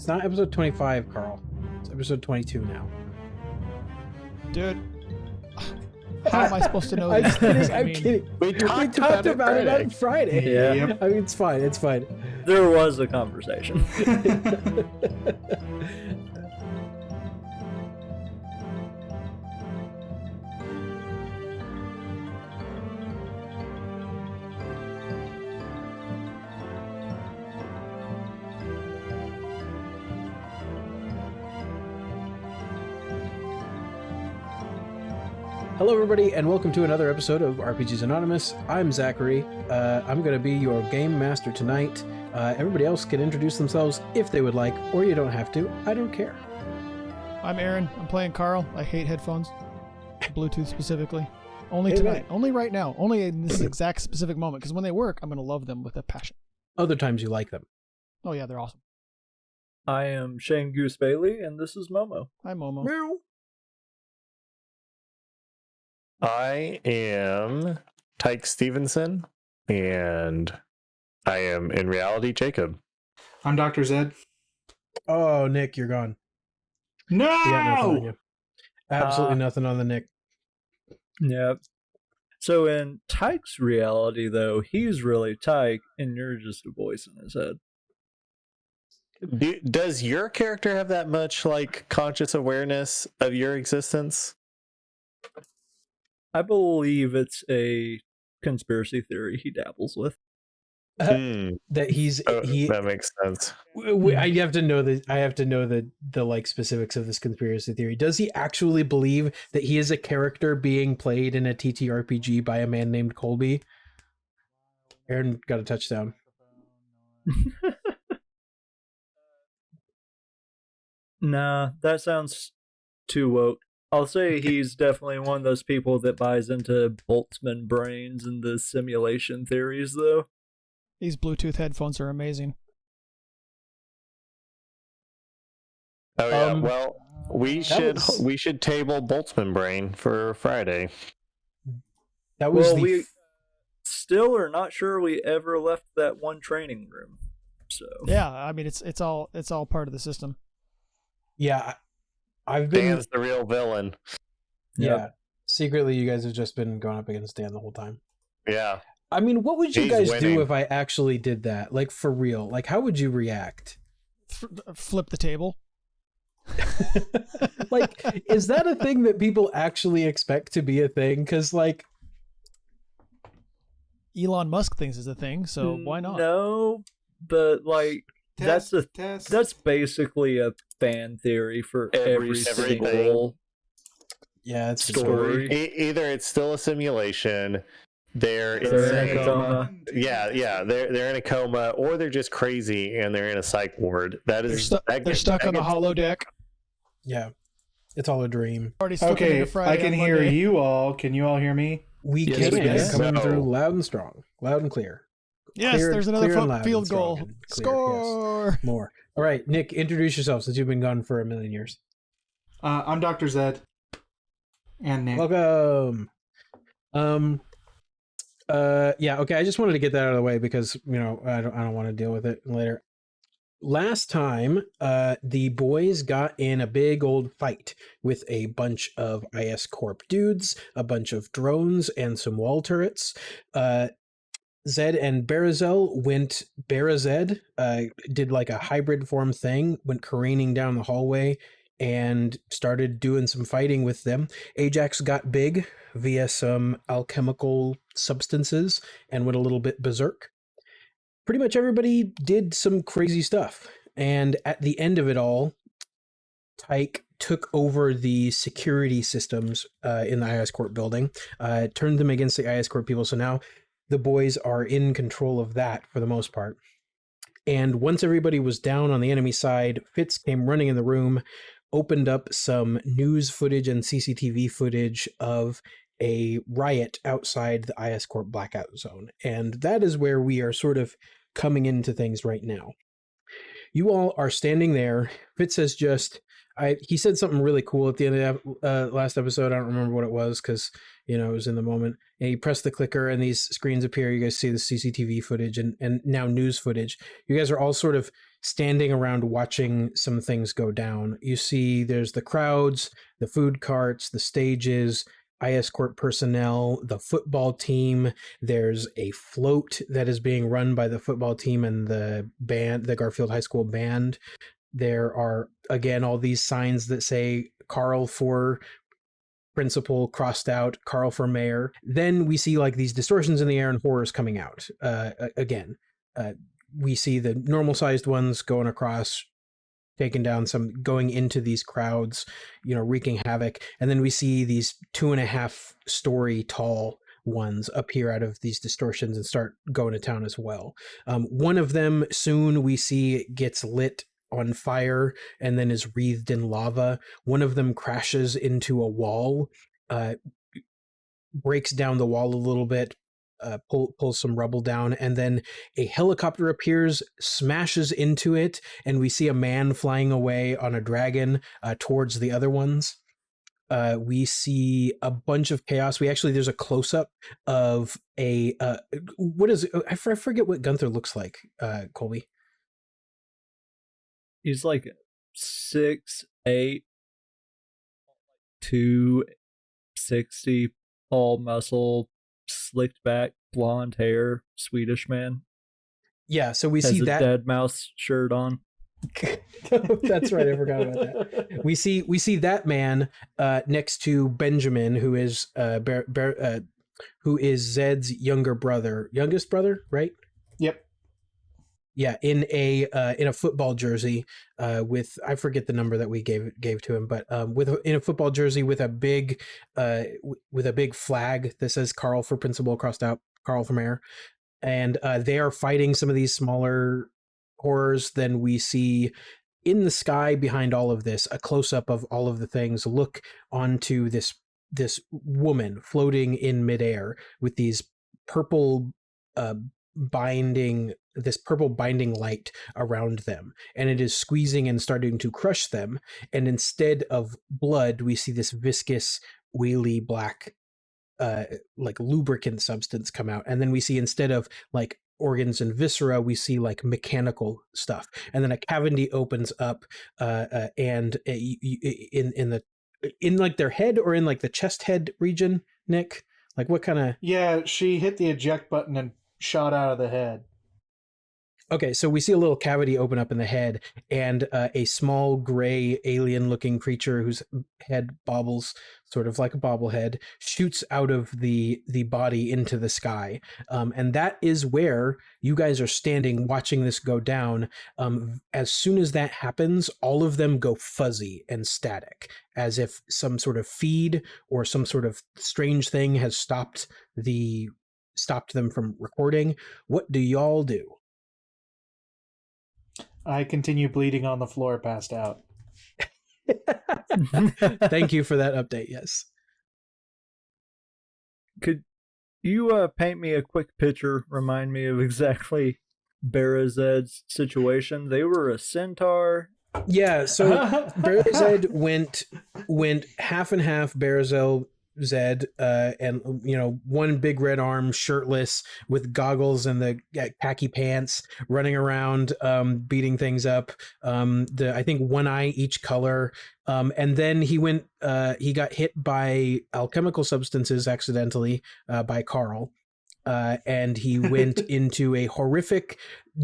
It's not episode 25, Carl. It's episode 22 now. Dude. How am I supposed to know I'm these kidding, things? I'm kidding. We talked about it on Friday. Yeah. Yep. I mean, it's fine. It's fine. There was a conversation. Hello, everybody, and welcome to another episode of RPGs Anonymous. I'm Zachary. I'm going to be your game master tonight. Everybody else can introduce themselves if they would like, or you don't have to. I don't care. I'm Aaron. I'm playing Carl. I hate headphones. Bluetooth specifically. Only Hey, tonight. man. Only right now. Only in this exact specific moment. Because when they work, I'm going to love them with a passion. Other times you like them. Oh, yeah, they're awesome. I am Shane Goose Bailey, and this is Momo. Hi, Momo. Meow. I am Tike Stevenson, and I am in reality Jacob. I'm Dr. Zed. Oh, Nick, you're gone. No! You got nothing on you. Absolutely nothing on the Nick. Yep. So in Tike's reality, though, he's really Tike, and you're just a voice in his head. Does your character have that much like conscious awareness of your existence? I believe it's a conspiracy theory he dabbles with. That he's that makes sense. I have to know the like specifics of this conspiracy theory. Does he actually believe that he is a character being played in a TTRPG by a man named Colby? Aaron got a touchdown. Nah, that sounds too woke. I'll say he's definitely one of those people that buys into Boltzmann brains and the simulation theories, though. These Bluetooth headphones are amazing. Oh yeah. Well, we should was- table Boltzmann brain for Friday. That was Well, we still are not sure we ever left that one training room. So Yeah, I mean, it's all part of the system. yeah. I've been Dan's the real villain. yeah. Yep. Secretly, you guys have just been going up against Dan the whole time. Yeah. I mean, what would you He's guys winning. do if I actually did that? Like for real? Like how would you react? Flip the table. Like, is that a thing that people actually expect to be a thing? Because like, Elon Musk thinks is a thing, so why not? No, but like Test. that's basically a fan theory for every Everything. single yeah, it's story. Either it's still a simulation, they're They're in a insane. coma. Yeah, they're in a coma, or they're just crazy and they're in a psych ward. That is They're stuck on the holodeck. Yeah, it's all a dream. Already stuck Okay, into Friday I can on hear Monday. you all. Can you all hear me? We Yes, can we can. coming So- through loud and strong, loud and clear. Yes, Clear- there's another clear and loud field and strong goal. and clear, yes. Score! More. All right, Nick, introduce yourself since you've been gone for a million years. I'm Dr. Zed. And Nick. Welcome. Yeah, okay, I just wanted to get that out of the way because, you know, I don't want to deal with it later. Last time, the boys got in a big old fight with a bunch of ISCorp dudes, a bunch of drones, and some wall turrets. Zed and Barazel went Barazed, did like a hybrid form thing, went careening down the hallway and started doing some fighting with them. Ajax got big via some alchemical substances and went a little bit berserk. Pretty much everybody did some crazy stuff. And at the end of it all, Tike took over the security systems in the ISCorp building, turned them against the ISCorp people. So now the boys are in control of that for the most part. And once everybody was down on the enemy side, Fitz came running in the room, opened up some news footage and CCTV footage of a riot outside the ISCorp blackout zone. And that is where we are sort of coming into things right now. You all are standing there. Fitz has just, he said something really cool at the end of the last episode. I don't remember what it was because, you know, it was in the moment. And he pressed the clicker and these screens appear. You guys see the CCTV footage and now news footage. You guys are all sort of standing around watching some things go down. You see there's the crowds, the food carts, the stages, ISCorp personnel, the football team. There's a float that is being run by the football team and the band, the Garfield High School band. There are, again, all these signs that say Carl for principal crossed out, Carl for mayor. Then we see like these distortions in the air and horrors coming out. Again, we see the normal sized ones going across, taking down some, going into these crowds, wreaking havoc. And then we see these 2.5 story tall ones appear out of these distortions and start going to town as well. One of them soon we see gets lit on fire and then is wreathed in lava. One of them crashes into a wall, breaks down the wall a little bit, pulls some rubble down, and then a helicopter appears, smashes into it, and we see a man flying away on a dragon towards the other ones. We see a bunch of chaos. There's a close-up of a what is it? I forget what Gunther looks like, Colby. He's like 6'8", 260, all muscle, slicked back, blonde hair, Swedish man. Yeah, so we Has see a that dead mouse shirt on. That's right, I forgot about that. We see that man next to Benjamin, who is who is Zed's youngest brother, right? Yep. Yeah, in a football jersey, with, I forget the number that we gave to him, but in a football jersey with a big flag that says Carl for principal crossed out, Carl for mayor, and they are fighting some of these smaller horrors. Then we see in the sky behind all of this a close up of all of the things. Look onto this woman floating in midair with these purple binding light around them, and it is squeezing and starting to crush them. And instead of blood, we see this viscous, oily black like lubricant substance come out. And then we see, instead of like organs and viscera, we see like mechanical stuff. And then a cavity opens up and in like their head, or in like the chest head region. Nick, like what kind of... Yeah, she hit the eject button and shot out of the head. Okay, so we see a little cavity open up in the head, and a small gray alien-looking creature whose head bobbles, sort of like a bobblehead, shoots out of the body into the sky. And that is where you guys are standing watching this go down. As soon as that happens, all of them go fuzzy and static, as if some sort of feed or some sort of strange thing has stopped them from recording. What do y'all do? I continue bleeding on the floor, passed out. Thank you for that update. Yes. Could you paint me a quick picture, remind me of exactly Barazed's situation? They were a centaur. Yeah, so Barazed went half and half Barazed, and one big red arm, shirtless with goggles and the khaki pants, running around beating things up. I think one eye each color. And then he got hit by alchemical substances accidentally by Carl, and he went into a horrific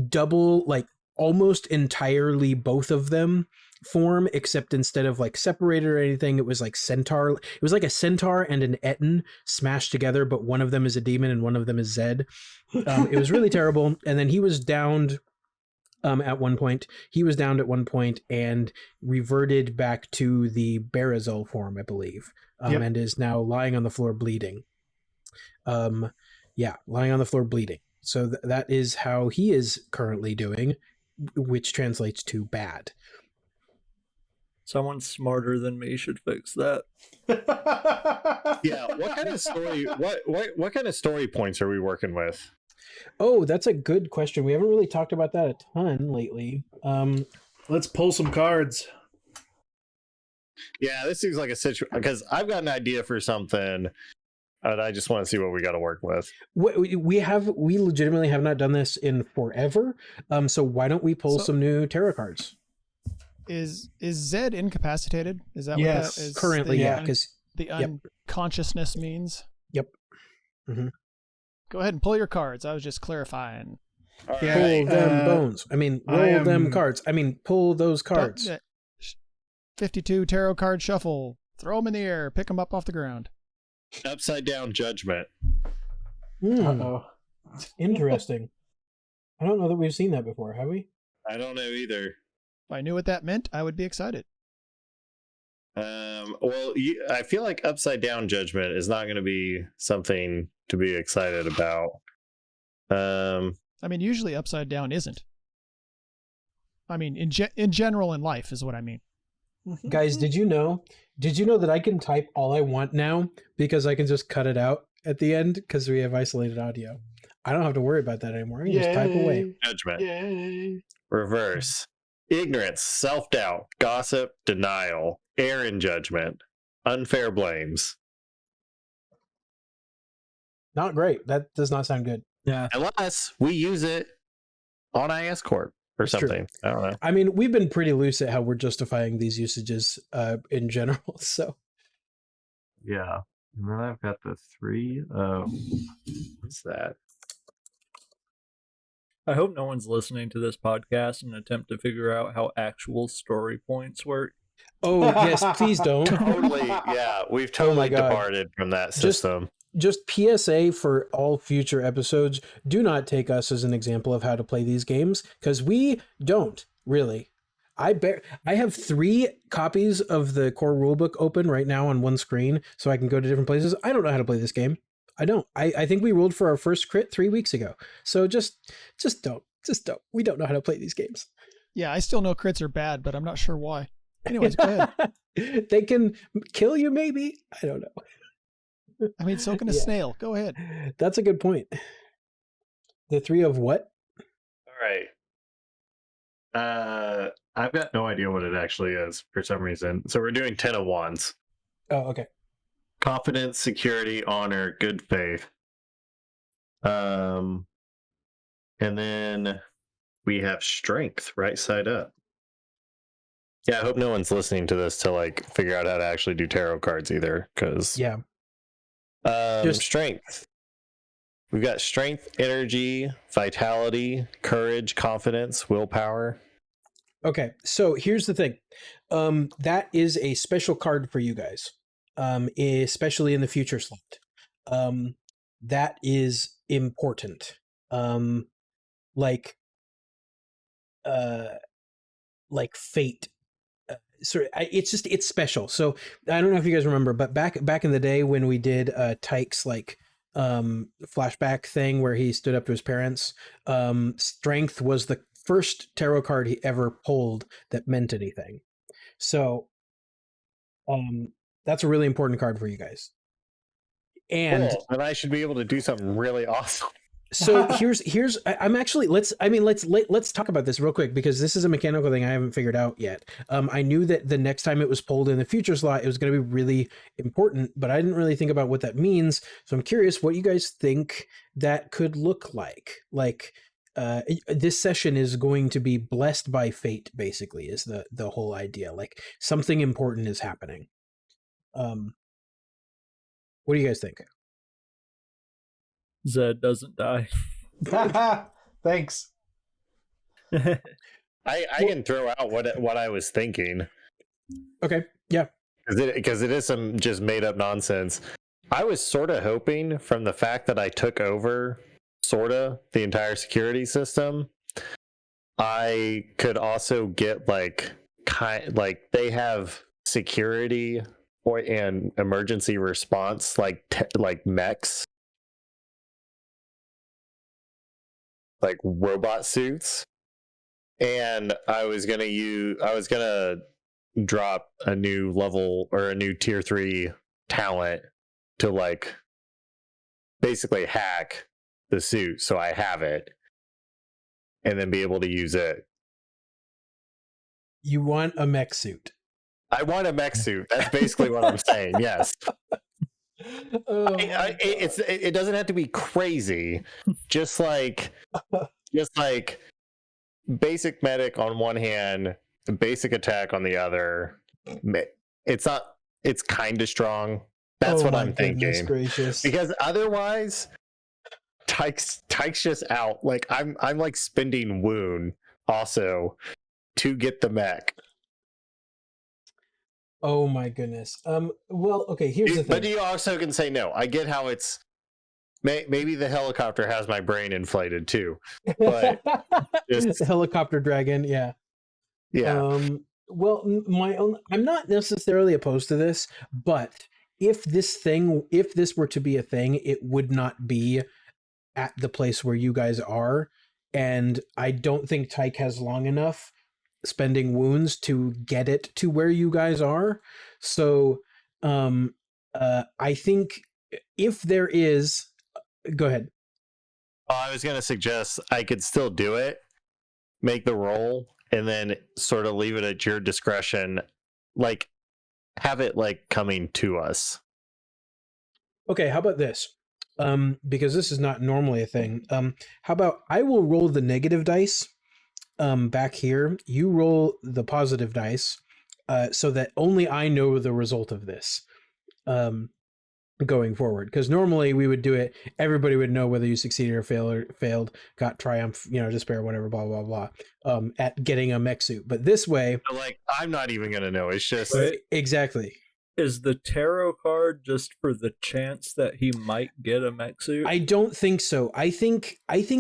double, like almost entirely both of them form, except instead of like separated or anything, it was like centaur. It was like a centaur and an Etten smashed together, but one of them is a demon and one of them is Zed. It was really terrible. And then he was downed at one point. He was downed at one point and reverted back to the Barazol form, I believe, and is now lying on the floor bleeding. Lying on the floor bleeding. So that is how he is currently doing, which translates to bad. Someone smarter than me should fix that. Yeah, what kind of story? What kind of story points are we working with? Oh, that's a good question. We haven't really talked about that a ton lately. Let's pull some cards. Yeah, this seems like a situation, because I've got an idea for something, I just want to see what we got to work with. We legitimately have not done this in forever. So why don't we pull So- some new tarot cards? Is Zed incapacitated? Is that Yes. what that is? Currently, the, yeah, because the yep. unconsciousness means. Yep. Mm-hmm. Go ahead and pull your cards. I was just clarifying. All Yeah. Pull right. them bones. I mean, roll them am- cards. I mean, pull those cards. 52 tarot card shuffle. Throw them in the air. Pick them up off the ground. Upside down judgment. Uh-oh. Interesting. I don't know that we've seen that before, have we? I don't know either. If I knew what that meant, I would be excited. Well, I feel like upside down judgment is not going to be something to be excited about. I mean, usually upside down isn't. I mean, in general in life is what I mean. Guys, did you know that I can type all I want now because I can just cut it out at the end because we have isolated audio? I don't have to worry about that anymore. I can just type away. Judgment. Yay. Reverse. Ignorance, self-doubt, gossip, denial, error in judgment, unfair blames. Not great. That does not sound good. Yeah. Unless we use it on ISCorp or That's true. something. I don't know. I mean, we've been pretty loose at how we're justifying these usages in general. So Yeah. And then I've got the 3 of What's that? I hope no one's listening to this podcast and attempt to figure out how actual story points work. oh yes, please don't. Totally. Yeah, we've Oh my totally God. departed from that Just- system. Just PSA for all future episodes, do not take us as an example of how to play these games, because we don't really. I have 3 copies of the core rulebook open right now on one screen, so I can go to different places. I don't know how to play this game. I don't. I think we rolled for our first crit 3 weeks ago. So just don't. We don't know how to play these games. Yeah, I still know crits are bad, but I'm not sure why. Anyways, go ahead. They can kill you, maybe. I don't know. I mean, so can a Yeah. snail. Go ahead. That's a good point. The 3 of what? All right. I've got no idea what it actually is for some reason. So we're doing 10 of wands. Oh, okay. Confidence, security, honor, good faith. And then we have strength, right side up. Yeah, I hope no one's listening to this to like figure out how to actually do tarot cards either, because Yeah. Just- strength. We've got strength, energy, vitality, courage, confidence, willpower. Okay, so here's the thing. That is a special card for you guys, especially in the future slot. That is important. Like fate. It's special. So I don't know if you guys remember, but back in the day when we did Tike's like flashback thing where he stood up to his parents, strength was the first tarot card he ever pulled that meant anything. So that's a really important card for you guys. And Cool. And I should be able to do something really awesome. so I'm actually let's talk about this real quick, because this is a mechanical thing I haven't figured out yet. I knew that the next time it was pulled in the future slot, it was going to be really important, but I didn't really think about what that means. So I'm curious what you guys think that could look like. Like this session is going to be blessed by fate, basically, is the whole idea. Like something important is happening. What do you guys think? Zed doesn't die. Thanks. I can throw out what I was thinking. Okay. Yeah. Because it is some just made up nonsense. I was sort of hoping, from the fact that I took over the entire security system, I could also get like they have security and emergency response like mechs, like robot suits, and I was gonna drop a new level or a new tier 3 talent to like basically hack the suit so I have it and then be able to use it. You want a mech suit. I want a mech suit. That's basically what I'm saying. Yes. Oh, it doesn't have to be crazy. Just like basic medic on one hand, basic attack on the other. It's not. It's kind of strong. That's what I'm thinking. Gracious. Because otherwise, Tike's just out. Like I'm like spending wound also to get the mech. Oh my goodness. Well, okay. Here's the thing. But you also can say no. I get how it's. Maybe the helicopter has my brain inflated too. But the helicopter dragon, yeah. Well, I'm not necessarily opposed to this, but if this were to be a thing, it would not be at the place where you guys are, and I don't think Tike has long enough spending wounds to get it to where you guys are. So, I think if there is, go ahead. I was going to suggest I could still do it, make the roll, and then sort of leave it at your discretion, like have it like coming to us. Okay, how about this? Because this is not normally a thing. How about I will roll the negative dice back here. You roll the positive dice so that only I know the result of this going forward. Because normally we would do it, everybody would know whether you succeeded or failed, got triumph, despair, whatever, blah, blah, blah, at getting a mech suit. But this way... Like, I'm not even going to know. It's just... Exactly. Is the tarot card just for the chance that he might get a mech suit? I don't think so. I think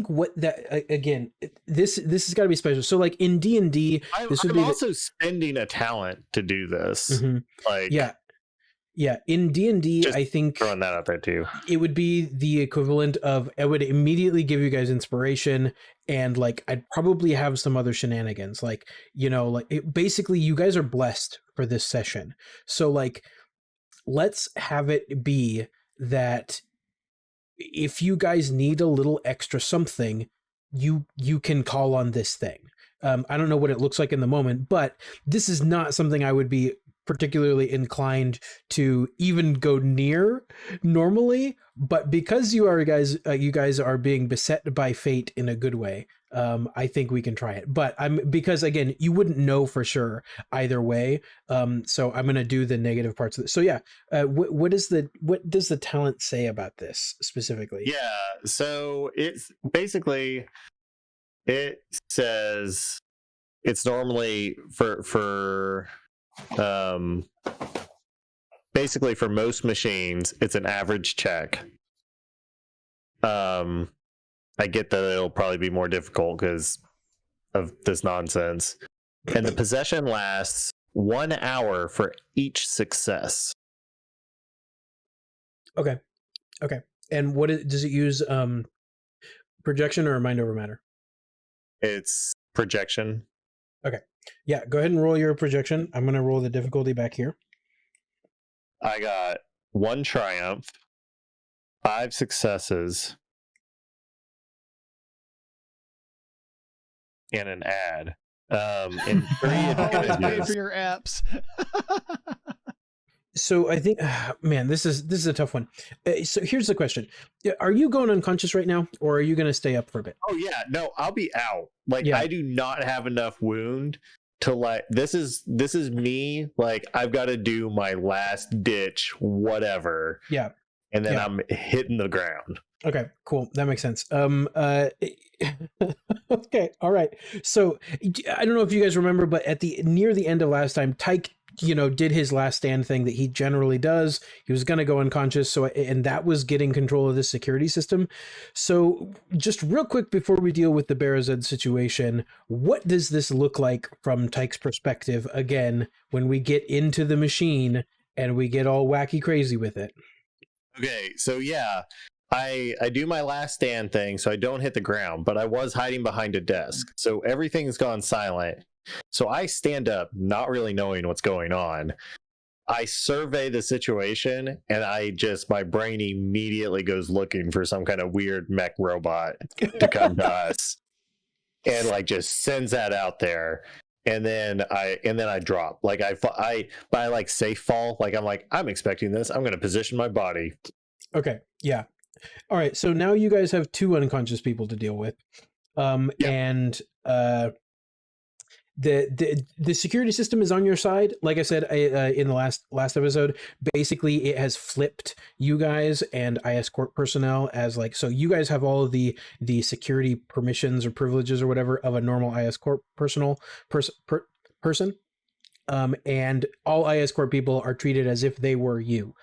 what that again. This has got to be special. So like in D&D, this would I'm be also spending a talent to do this. Mm-hmm. Like yeah. In D&D, I think throwing that out there too. It would be the equivalent of I would immediately give you guys inspiration, and like I'd probably have some other shenanigans. Like basically you guys are blessed for this session. So like, let's have it be that if you guys need a little extra something, you can call on this thing. I don't know what it looks like in the moment, but this is not something I would be particularly inclined to even go near normally, but because you guys are being beset by fate in a good way, I think we can try it. But because again, you wouldn't know for sure either way, so I'm gonna do the negative parts of this. So yeah, what does the talent say about this specifically? Yeah, so it's basically, it says it's normally for basically for most machines it's an average check. I get that it'll probably be more difficult because of this nonsense, and the possession lasts 1 hour for each success. Okay and does it use projection or mind over matter? It's projection. Okay. Yeah, go ahead and roll your projection. I'm going to roll the difficulty back here. I got 1 triumph, 5 successes, and an ad. And 3 advantages. Pay for your apps. So I think, man, this is a tough one. So here's the question: are you going unconscious right now, or are you going to stay up for a bit? Oh yeah, no, I'll be out. Like I do not have enough wound to like. This is me. Like I've got to do my last ditch, whatever. Yeah, and then I'm hitting the ground. Okay, cool. That makes sense. Okay, all right. So I don't know if you guys remember, but near the end of last time, Tike, did his last stand thing that he generally does. He was going to go unconscious. And that was getting control of the security system. So just real quick before we deal with the Berazed situation, what does this look like from Tike's perspective? Again, when we get into the machine and we get all wacky crazy with it. Okay. So yeah, I do my last stand thing. So I don't hit the ground, but I was hiding behind a desk. So everything's gone silent. So I stand up, not really knowing what's going on. I survey the situation, and my brain immediately goes looking for some kind of weird mech robot to come to us, and like just sends that out there. and then I drop. Like I like safe fall. Like I'm expecting this. I'm going to position my body. Okay. Yeah. All right. So now you guys have 2 unconscious people to deal with. And the security system is on your side. Like I said in the last episode, basically it has flipped you guys and ISCorp personnel as like, so you guys have all of the security permissions or privileges or whatever of a normal ISCorp person. And all ISCorp people are treated as if they were you.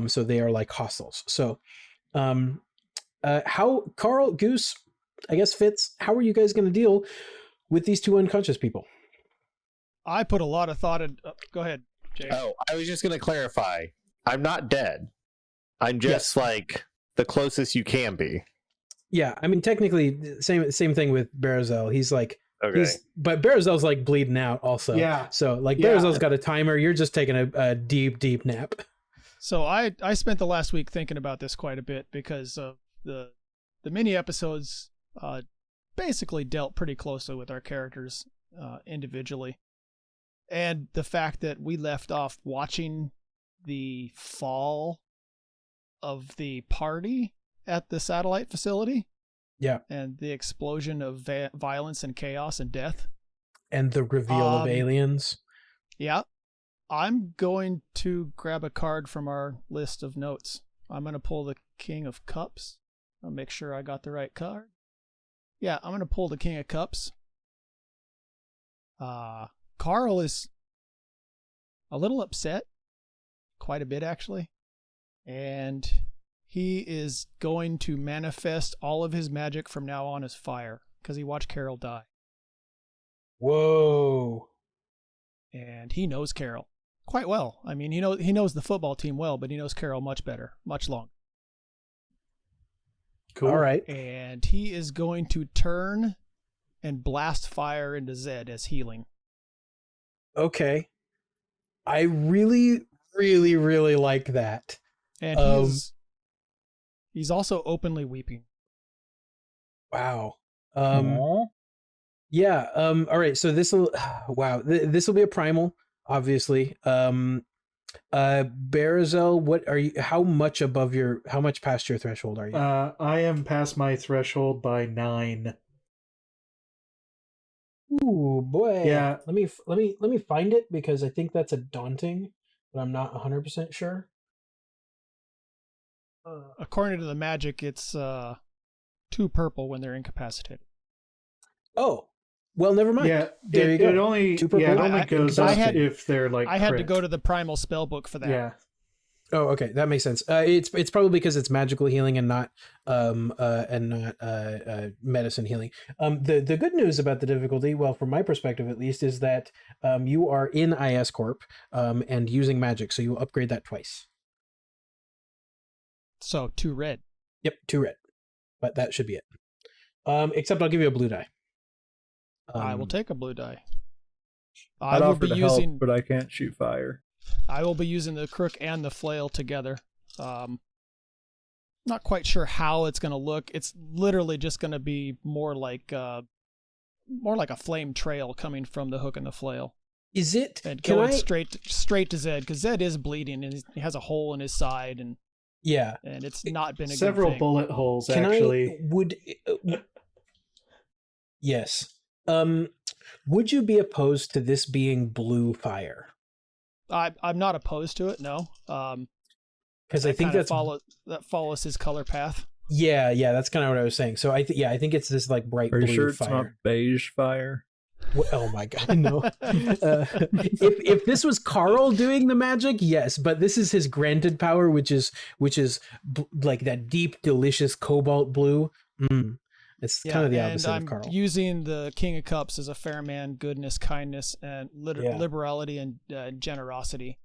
So they are like hostiles. So how, Carl, Goose, I guess Fitz, how are you guys going to deal with these 2 unconscious people? I put a lot of thought in. Go ahead, Jay. Oh, I was just going to clarify. I'm not dead. I'm just like the closest you can be. Yeah, I mean, technically, same thing with Barazel. He's like, Okay. But Barazel's like bleeding out also. Yeah. So like Barazel's got a timer. You're just taking a deep nap. So I spent the last week thinking about this quite a bit because of the mini episodes basically dealt pretty closely with our characters individually. And the fact that we left off watching the fall of the party at the satellite facility. Yeah. And the explosion of violence and chaos and death. And the reveal of aliens. Yeah. I'm going to grab a card from our list of notes. I'm going to pull the King of Cups. I'll make sure I got the right card. Yeah, I'm going to pull the King of Cups. Carl is a little upset. Quite a bit, actually. And he is going to manifest all of his magic from now on as fire because he watched Carol die. Whoa. And he knows Carol quite well. I mean, he knows the football team well, but he knows Carol much better, much longer. Cool. All right. And he is going to turn and blast fire into Zed as healing. Okay. I really, really, really like that. And he's also openly weeping. Wow. Yeah. All right. So this will, wow. This will be a primal, obviously. Barazel, what are you? How much past your threshold are you? I am past my threshold by 9. Ooh, boy. Yeah. Let me find it because I think that's a daunting, but I'm not 100% sure. According to the magic, it's 2 purple when they're incapacitated. Oh, well, never mind. Yeah, there you go. It only goes up if they're like. I had to go to the primal spell book for that. Yeah. Oh, okay, that makes sense. It's probably because it's magical healing and not medicine healing. The good news about the difficulty, well, from my perspective at least, is that you are in ISCorp and using magic, so you upgrade that twice. So 2 red. Yep, 2 red, but that should be it. Except I'll give you a blue die. I will take a blue die. I'd offer to help, but I can't shoot fire. I will be using the crook and the flail together. Not quite sure how it's going to look. It's literally just going to be more like a flame trail coming from the hook and the flail. Is it? And going straight to Zed, because Zed is bleeding and he has a hole in his side, and yeah, and it's not been a several good thing. bullet holes actually. Yes. Would you be opposed to this being blue fire? I'm not opposed to it, no. Because I think that follows his color path. Yeah, that's kind of what I was saying. So I think it's this like bright blue fire. Are you sure it's not beige fire? Oh my god, no. If this was Carl doing the magic, yes, but this is his granted power, which is like that deep, delicious cobalt blue. It's kind of the opposite of Carl. I'm using the King of Cups as a fair man, goodness, kindness, and liberality and generosity,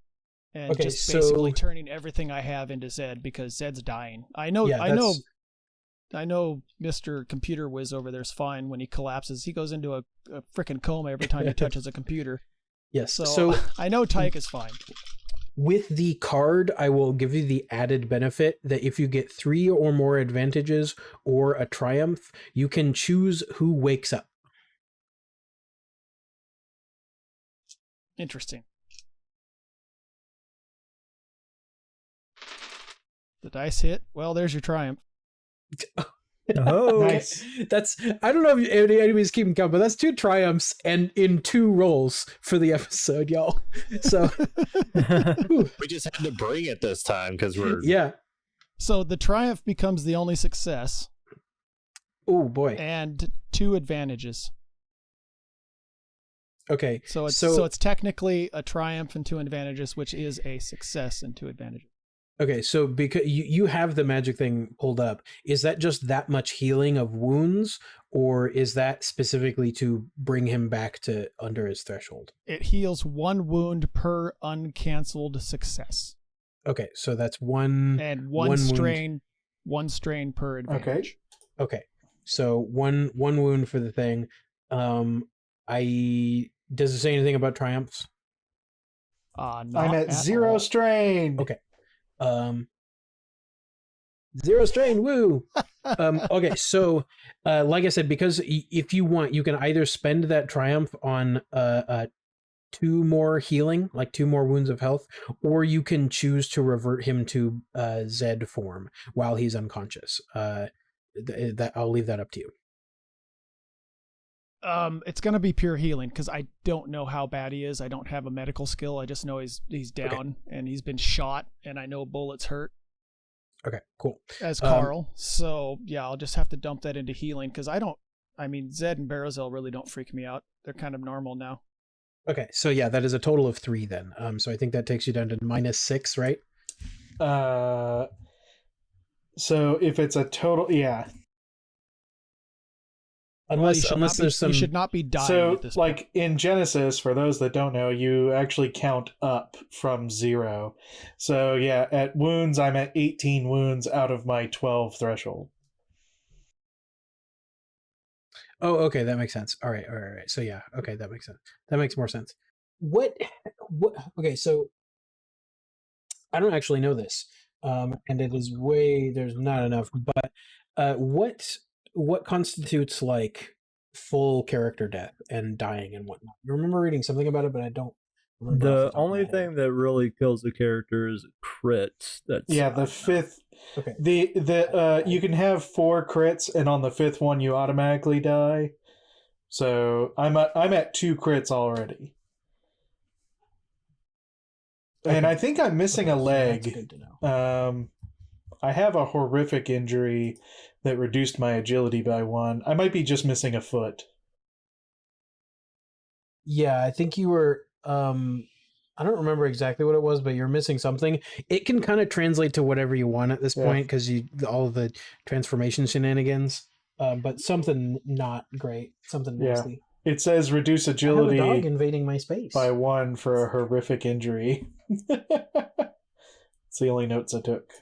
and basically turning everything I have into Zed because Zed's dying. I know Mr. Computer Whiz over there's fine when he collapses. He goes into a freaking coma every time he touches a computer. Yes. So I know Tike is fine. With the card, I will give you the added benefit that if you get 3 or more advantages or a triumph, you can choose who wakes up. Interesting. The dice hit. Well, there's your triumph. Oh, Nice. That's, I don't know if anybody's keeping count, but that's 2 triumphs and in 2 rolls for the episode, y'all. So We just had to bring it this time because we're yeah. So the triumph becomes the only success Oh boy. and 2 advantages. Okay. So it's technically a triumph and 2 advantages, which is a success and 2 advantages. Okay, so because you have the magic thing pulled up, is that just that much healing of wounds, or is that specifically to bring him back to under his threshold? It heals 1 wound per uncanceled success. Okay, so that's one And one one wound. strain, 1 strain per advantage. Okay, so one wound for the thing. Does it say anything about triumphs? Not I'm at 0 all. strain. Okay. 0 strain, woo. Okay, so like I said, because if you want, you can either spend that triumph on 2 more healing, like 2 more wounds of health, or you can choose to revert him to Zed form while he's unconscious. That I'll leave that up to you. It's gonna be pure healing because I don't know how bad he is. I don't have a medical skill. I just know he's down and he's been shot, and I know bullets hurt. Okay, cool. As Carl, so yeah, I'll just have to dump that into healing because Zed and Barazel really don't freak me out. They're kind of normal now. Okay, so yeah, that is a total of 3 then. So I think that takes you down to -6, right? So if it's a total, yeah. Unless there's some. You should not be dying So at this point. like in Genesis, for those that don't know, you actually count up from 0. So yeah, at wounds, I'm at 18 wounds out of my 12 threshold. Oh, okay, that makes sense. All right. So yeah, okay, that makes sense. That makes more sense. What? Okay, so I don't actually know this, and it is there's not enough. But what constitutes like full character death and dying and whatnot? I remember reading something about it, but I don't remember. off The top of only my head. thing that really kills the character is crits. That's Yeah, the 5th. Okay. The you can have 4 crits, and on the 5th one, you automatically die. So I'm at 2 crits already. And Okay. I think I'm missing a Okay, so leg. that's good to know. I have a horrific injury that reduced my agility by 1. I might be just missing a foot. Yeah, I think you were. I don't remember exactly what it was, but you're missing something. It can kind of translate to whatever you want at this Yeah. point because all of the transformation shenanigans. But something not great, something Yeah. nasty. It says reduce I have a dog agility invading my space. by 1 for a horrific injury. It's the only notes I took.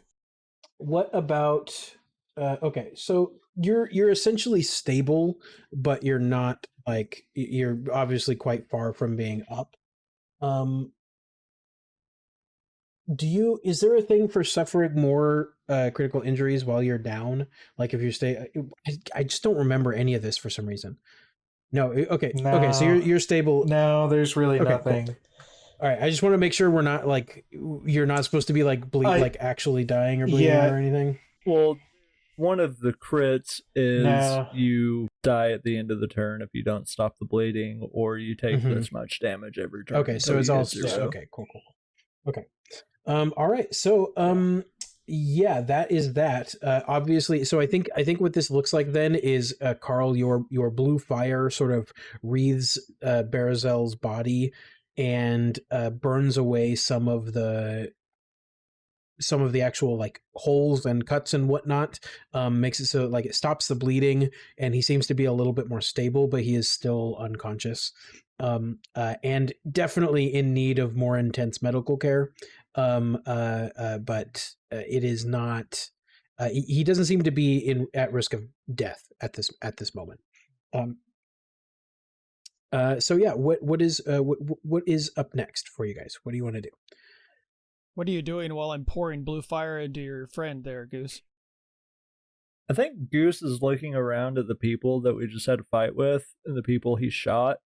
What about? Okay, so you're essentially stable, but you're not like you're obviously quite far from being up. Is there a thing for suffering more critical injuries while you're down? Like if you I just don't remember any of this for some reason. No, okay, okay. So No. you're stable. No, there's really Okay, nothing. cool. All right, I just want to make sure we're not like you're not supposed to be like like actually dying or bleeding Yeah. or anything. Well, one of the crits is No. you die at the end of the turn if you don't stop the bleeding, or you take Mhm. this much damage every turn. Okay, so until it's you all hit 0. okay. Cool. Okay. All right. So yeah, that is that. Obviously, so I think what this looks like then is Carl, your blue fire sort of wreathes Barazel's body and burns away some of the actual like holes and cuts and whatnot. Makes it so like it stops the bleeding, and he seems to be a little bit more stable, but he is still unconscious. And definitely in need of more intense medical care. But it is not. He doesn't seem to be at risk of death at this moment. So yeah, what is up next for you guys? What do you want to do? What are you doing while I'm pouring blue fire into your friend there, Goose? I think Goose is looking around at the people that we just had a fight with and the people he shot.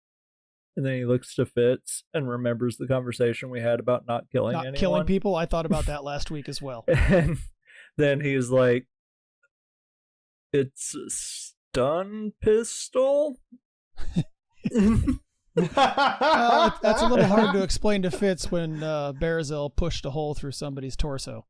And then he looks to Fitz and remembers the conversation we had about not killing anyone. Not killing people. I thought about that last week as well. And then he's like, "It's a stun pistol." That's a little hard to explain to Fitz when Barazel pushed a hole through somebody's torso.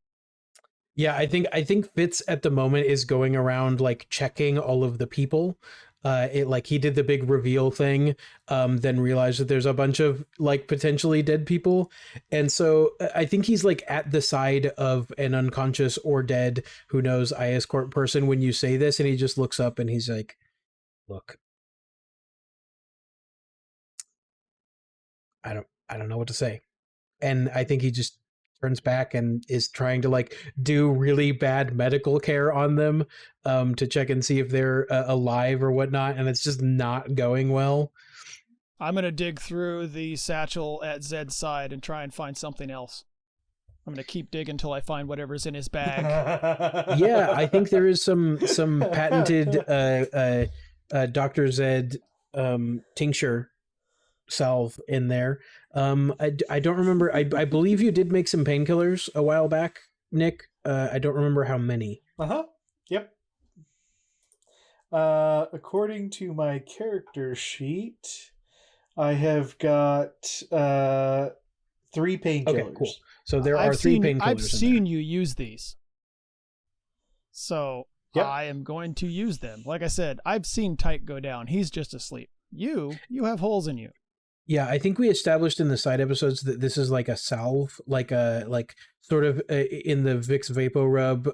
Yeah, I think Fitz at the moment is going around like checking all of the people. Like he did the big reveal thing, then realized that there's a bunch of like potentially dead people, and so I think he's like at the side of an unconscious or dead, who knows, ISCorp person when you say this, and he just looks up and he's like, "Look, I don't know what to say," and I think he just turns back and is trying to like do really bad medical care on them, to check and see if they're alive or whatnot, and it's just not going well. I'm going to dig through the satchel at Zed's side and try and find something else. I'm going to keep digging until I find whatever's in his bag. Yeah, I think there is some patented Dr. Zed tincture salve in there. I don't remember. I believe you did make some painkillers a while back, Nick. I don't remember how many. Yep. According to my character sheet, I have got 3 painkillers. Okay, cool. So there are 3 painkillers. I've seen you use these. So Yep. I am going to use them. Like I said, I've seen Tike go down. He's just asleep. You have holes in you. Yeah, I think we established in the side episodes that this is like a salve, like sort of in the Vicks Vapo Rub,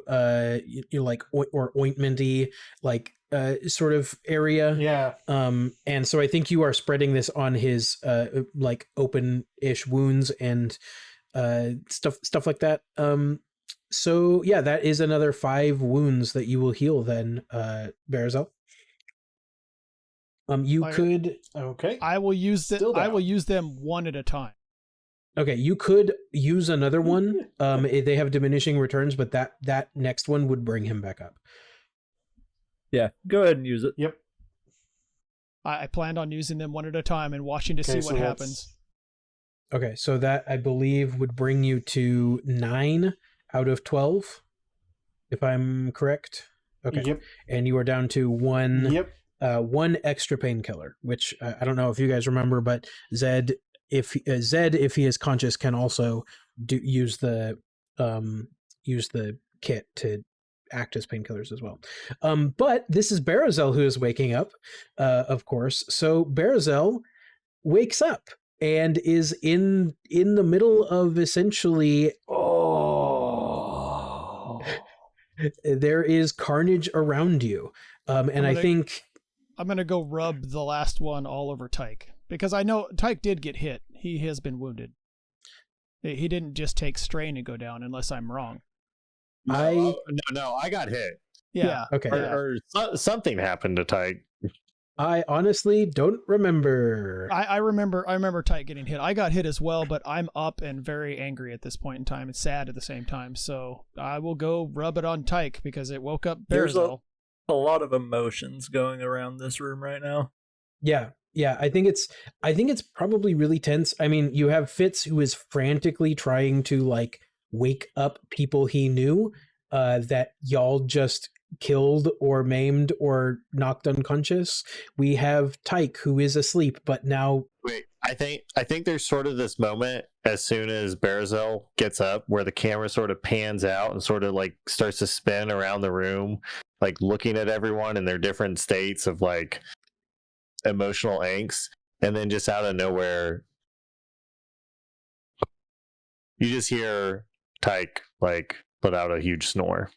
like or ointmenty, like sort of area. Yeah. And so I think you are spreading this on his like open-ish wounds and stuff like that. So yeah, that is another 5 wounds that you will heal then, Barazel. Could. Okay. I will use it. I will use them one at a time. Okay, you could use another one. They have diminishing returns, but that next one would bring him back up. Yeah, go ahead and use it. Yep. I planned on using them one at a time and watching to see what happens. Okay, so that I believe would bring you to 9 out of 12, if I'm correct. Okay. Yep. And you are down to 1. Yep. 1 extra painkiller, which I don't know if you guys remember, but Zed, if he is conscious, can also use the kit to act as painkillers as well. But this is Barazel who is waking up, of course. So Barazel wakes up and is in the middle of essentially. There is carnage around you, and I think. I'm going to go rub the last one all over Tike, because I know Tike did get hit. He has been wounded. He didn't just take strain and go down, unless I'm wrong. No, I got hit. Yeah. Okay. Or something happened to Tike. I honestly don't remember. I remember Tike getting hit. I got hit as well, but I'm up and very angry at this point in time and sad at the same time. So I will go rub it on Tike because it woke up Barazel. A lot of emotions going around this room right now. Yeah. I think it's probably really tense. I mean, you have Fitz, who is frantically trying to like wake up people he knew that y'all just killed or maimed or knocked unconscious. We have Tike, who is asleep, but now. Wait, I think there's sort of this moment as soon as Barazel gets up where the camera sort of pans out and sort of like starts to spin around the room, like looking at everyone in their different states of like emotional angst, and then just out of nowhere you just hear Tike like let out a huge snore.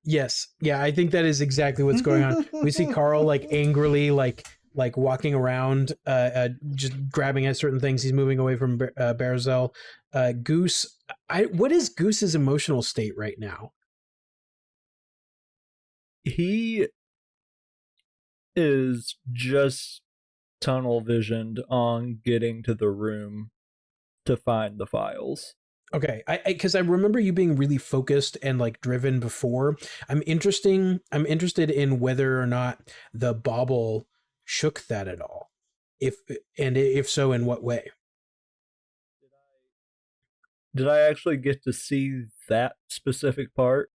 Yes. Yeah, I think that is exactly what's going on. We see Carl like angrily like walking around, just grabbing at certain things. He's moving away from Barazel. Goose, what is Goose's emotional state right now? He is just tunnel visioned on getting to the room to find the files. Okay, because I remember you being really focused and like driven before. I'm interested in whether or not the bauble shook that at all. if so, in what way? Did I actually get to see that specific part?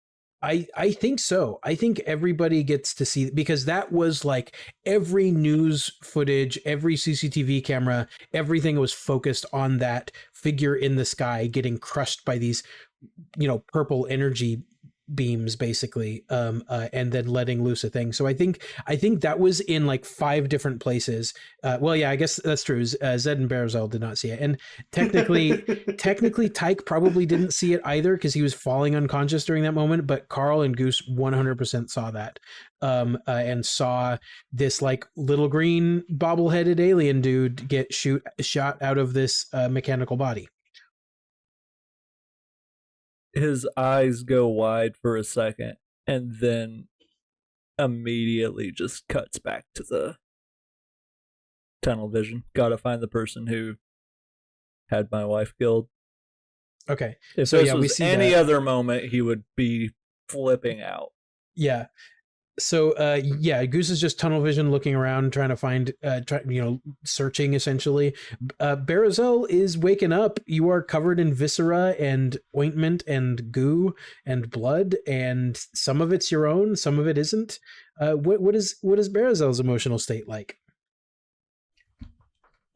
I think so. I think everybody gets to see, because that was like every news footage, every CCTV camera, everything was focused on that figure in the sky getting crushed by these, purple energy beams, basically, and then letting loose a thing. So I think that was in like 5 different places. Well, yeah, I guess that's true. Zed and Barazel did not see it, and technically Tike probably didn't see it either because he was falling unconscious during that moment. But Carl and Goose 100% saw that, and saw this like little green bobble-headed alien dude get shot out of this mechanical body. His eyes go wide for a second and then immediately just cuts back to the tunnel vision. Gotta find the person who had my wife killed. Okay. If So, this yeah, we was see any that. other moment, he would be flipping out. Yeah. So Goose is just tunnel vision, looking around, trying to find, searching essentially. Barazel is waking up. You are covered in viscera and ointment and goo and blood, and some of it's your own, some of it isn't. What is Barazel's emotional state like?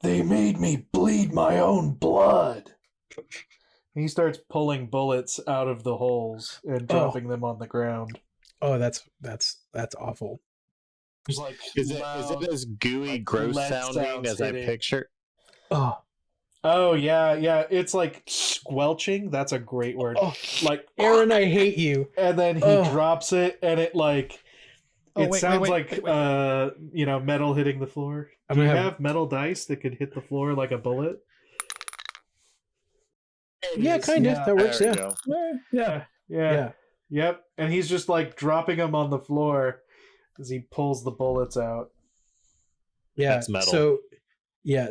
They made me bleed my own blood. He starts pulling bullets out of the holes and dropping them on the ground. Oh, that's awful. There's like Is it as gooey, like gross lead sounding sounds as I hitting. picture? Oh yeah. It's like squelching. That's a great word. Oh, Like Aaron, I hate you. and then he drops it, and it like sounds like metal hitting the floor. Do you have metal dice that could hit the floor like a bullet? Yeah, kind of. That works. There we Yeah. go. Yeah. Yep. And he's just like dropping them on the floor as he pulls the bullets out. Yeah. That's metal.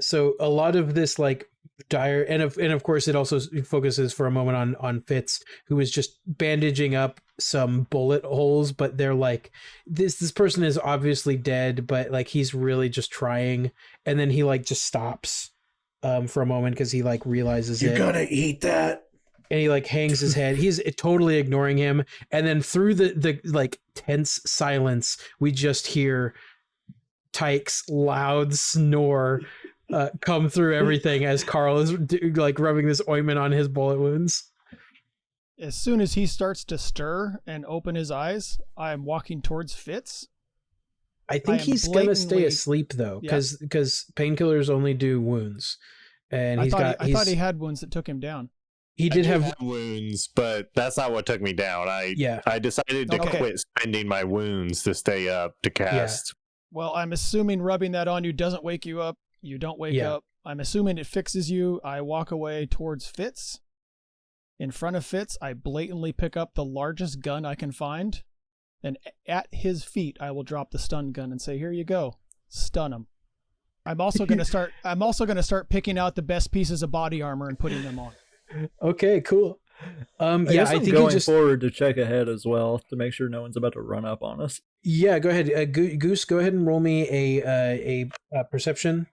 So a lot of this like dire, and of course it also focuses for a moment on Fitz, who is just bandaging up some bullet holes, but they're like, this person is obviously dead, but like he's really just trying, and then he like just stops for a moment because he like realizes You're gonna eat that. And he like hangs his head. He's totally ignoring him. And then through the like tense silence, we just hear Tike's loud snore come through everything as Carl is like rubbing this ointment on his bullet wounds. As soon as he starts to stir and open his eyes, I am walking towards Fitz. I think he's gonna stay asleep though, because painkillers only do wounds, and I thought he had wounds that took him down. He did have wounds, but that's not what took me down. I decided to quit spending my wounds to stay up to cast. Yeah. Well, I'm assuming rubbing that on you doesn't wake you up. You don't wake up. I'm assuming it fixes you. I walk away towards Fitz. In front of Fitz, I blatantly pick up the largest gun I can find, and at his feet, I will drop the stun gun and say, "Here you go, stun him." I'm also going to start picking out the best pieces of body armor and putting them on. Okay, cool. I think going forward to check ahead as well to make sure no one's about to run up on us. Yeah, go ahead, Goose. Go ahead and roll me a perception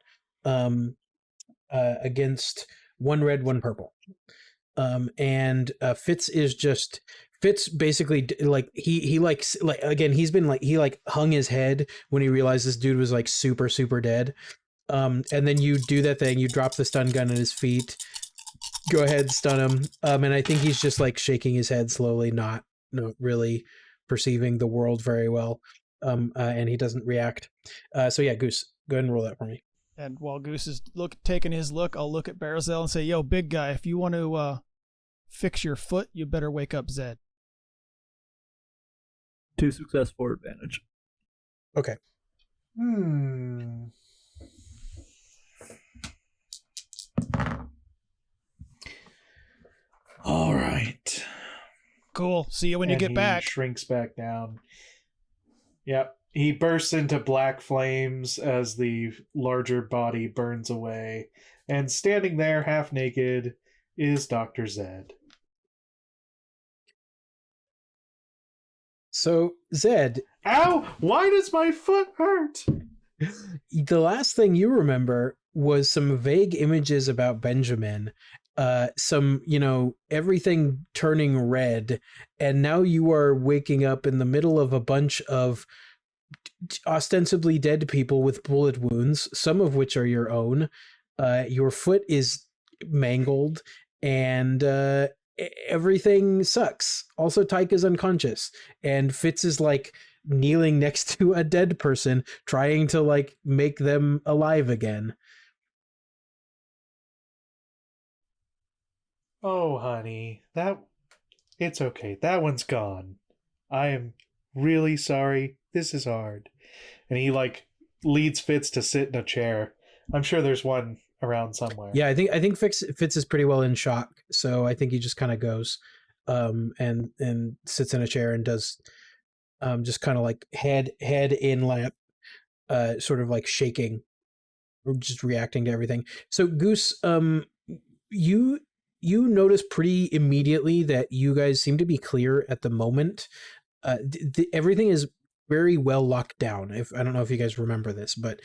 against 1 red, 1 purple. And Fitz basically like he again, he's been like, he like hung his head when he realized this dude was like super dead. And then you do that thing, you drop the stun gun at his feet. Go ahead, stun him. And I think he's just like shaking his head slowly, not really perceiving the world very well. And he doesn't react. So yeah, Goose, go ahead and roll that for me. And while Goose is taking his look, I'll look at Barazel and say, "Yo, big guy, if you want to fix your foot, you better wake up Zed." 2 success for advantage. Okay. All right. Cool. See you when you get back. He shrinks back down. Yep. He bursts into black flames as the larger body burns away. And standing there half naked is Dr. Zed. So, Zed. Ow! Why does my foot hurt? The last thing you remember was some vague images about Benjamin, some, everything turning red, and now you are waking up in the middle of a bunch of ostensibly dead people with bullet wounds, some of which are your own. Your foot is mangled, and everything sucks. Also, Tike is unconscious, and Fitz is like kneeling next to a dead person, trying to like make them alive again. Oh, honey, it's okay. That one's gone. I am really sorry. This is hard. And he like leads Fitz to sit in a chair. I'm sure there's one around somewhere. Yeah, I think Fitz is pretty well in shock, so I think he just kind of goes and sits in a chair and does just kind of like head in lap, sort of like shaking, or just reacting to everything. So Goose, you notice pretty immediately that you guys seem to be clear at the moment. Everything is very well locked down. I don't know if you guys remember this, but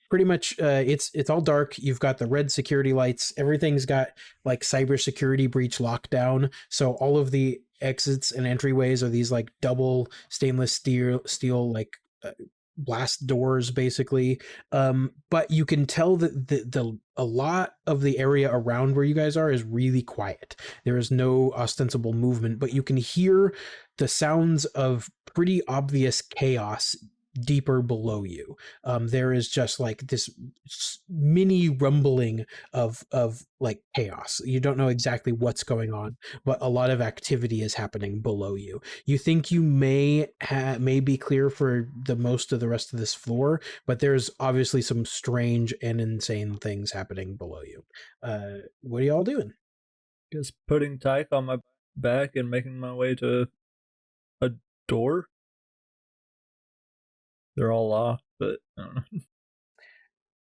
pretty much it's all dark. You've got the red security lights. Everything's got like cybersecurity breach lockdown. So all of the exits and entryways are these like double stainless steel like blast doors basically. But you can tell that a lot of the area around where you guys are is really quiet. There is no ostensible movement, but you can hear the sounds of pretty obvious chaos deeper below you. There is just like this mini rumbling of like chaos. You don't know exactly what's going on, but a lot of activity is happening below you. You think you may be clear for the most of the rest of this floor, but there's obviously some strange and insane things happening below you. What are y'all doing? Just putting Tike on my back and making my way to a door. They're all locked, but I don't know.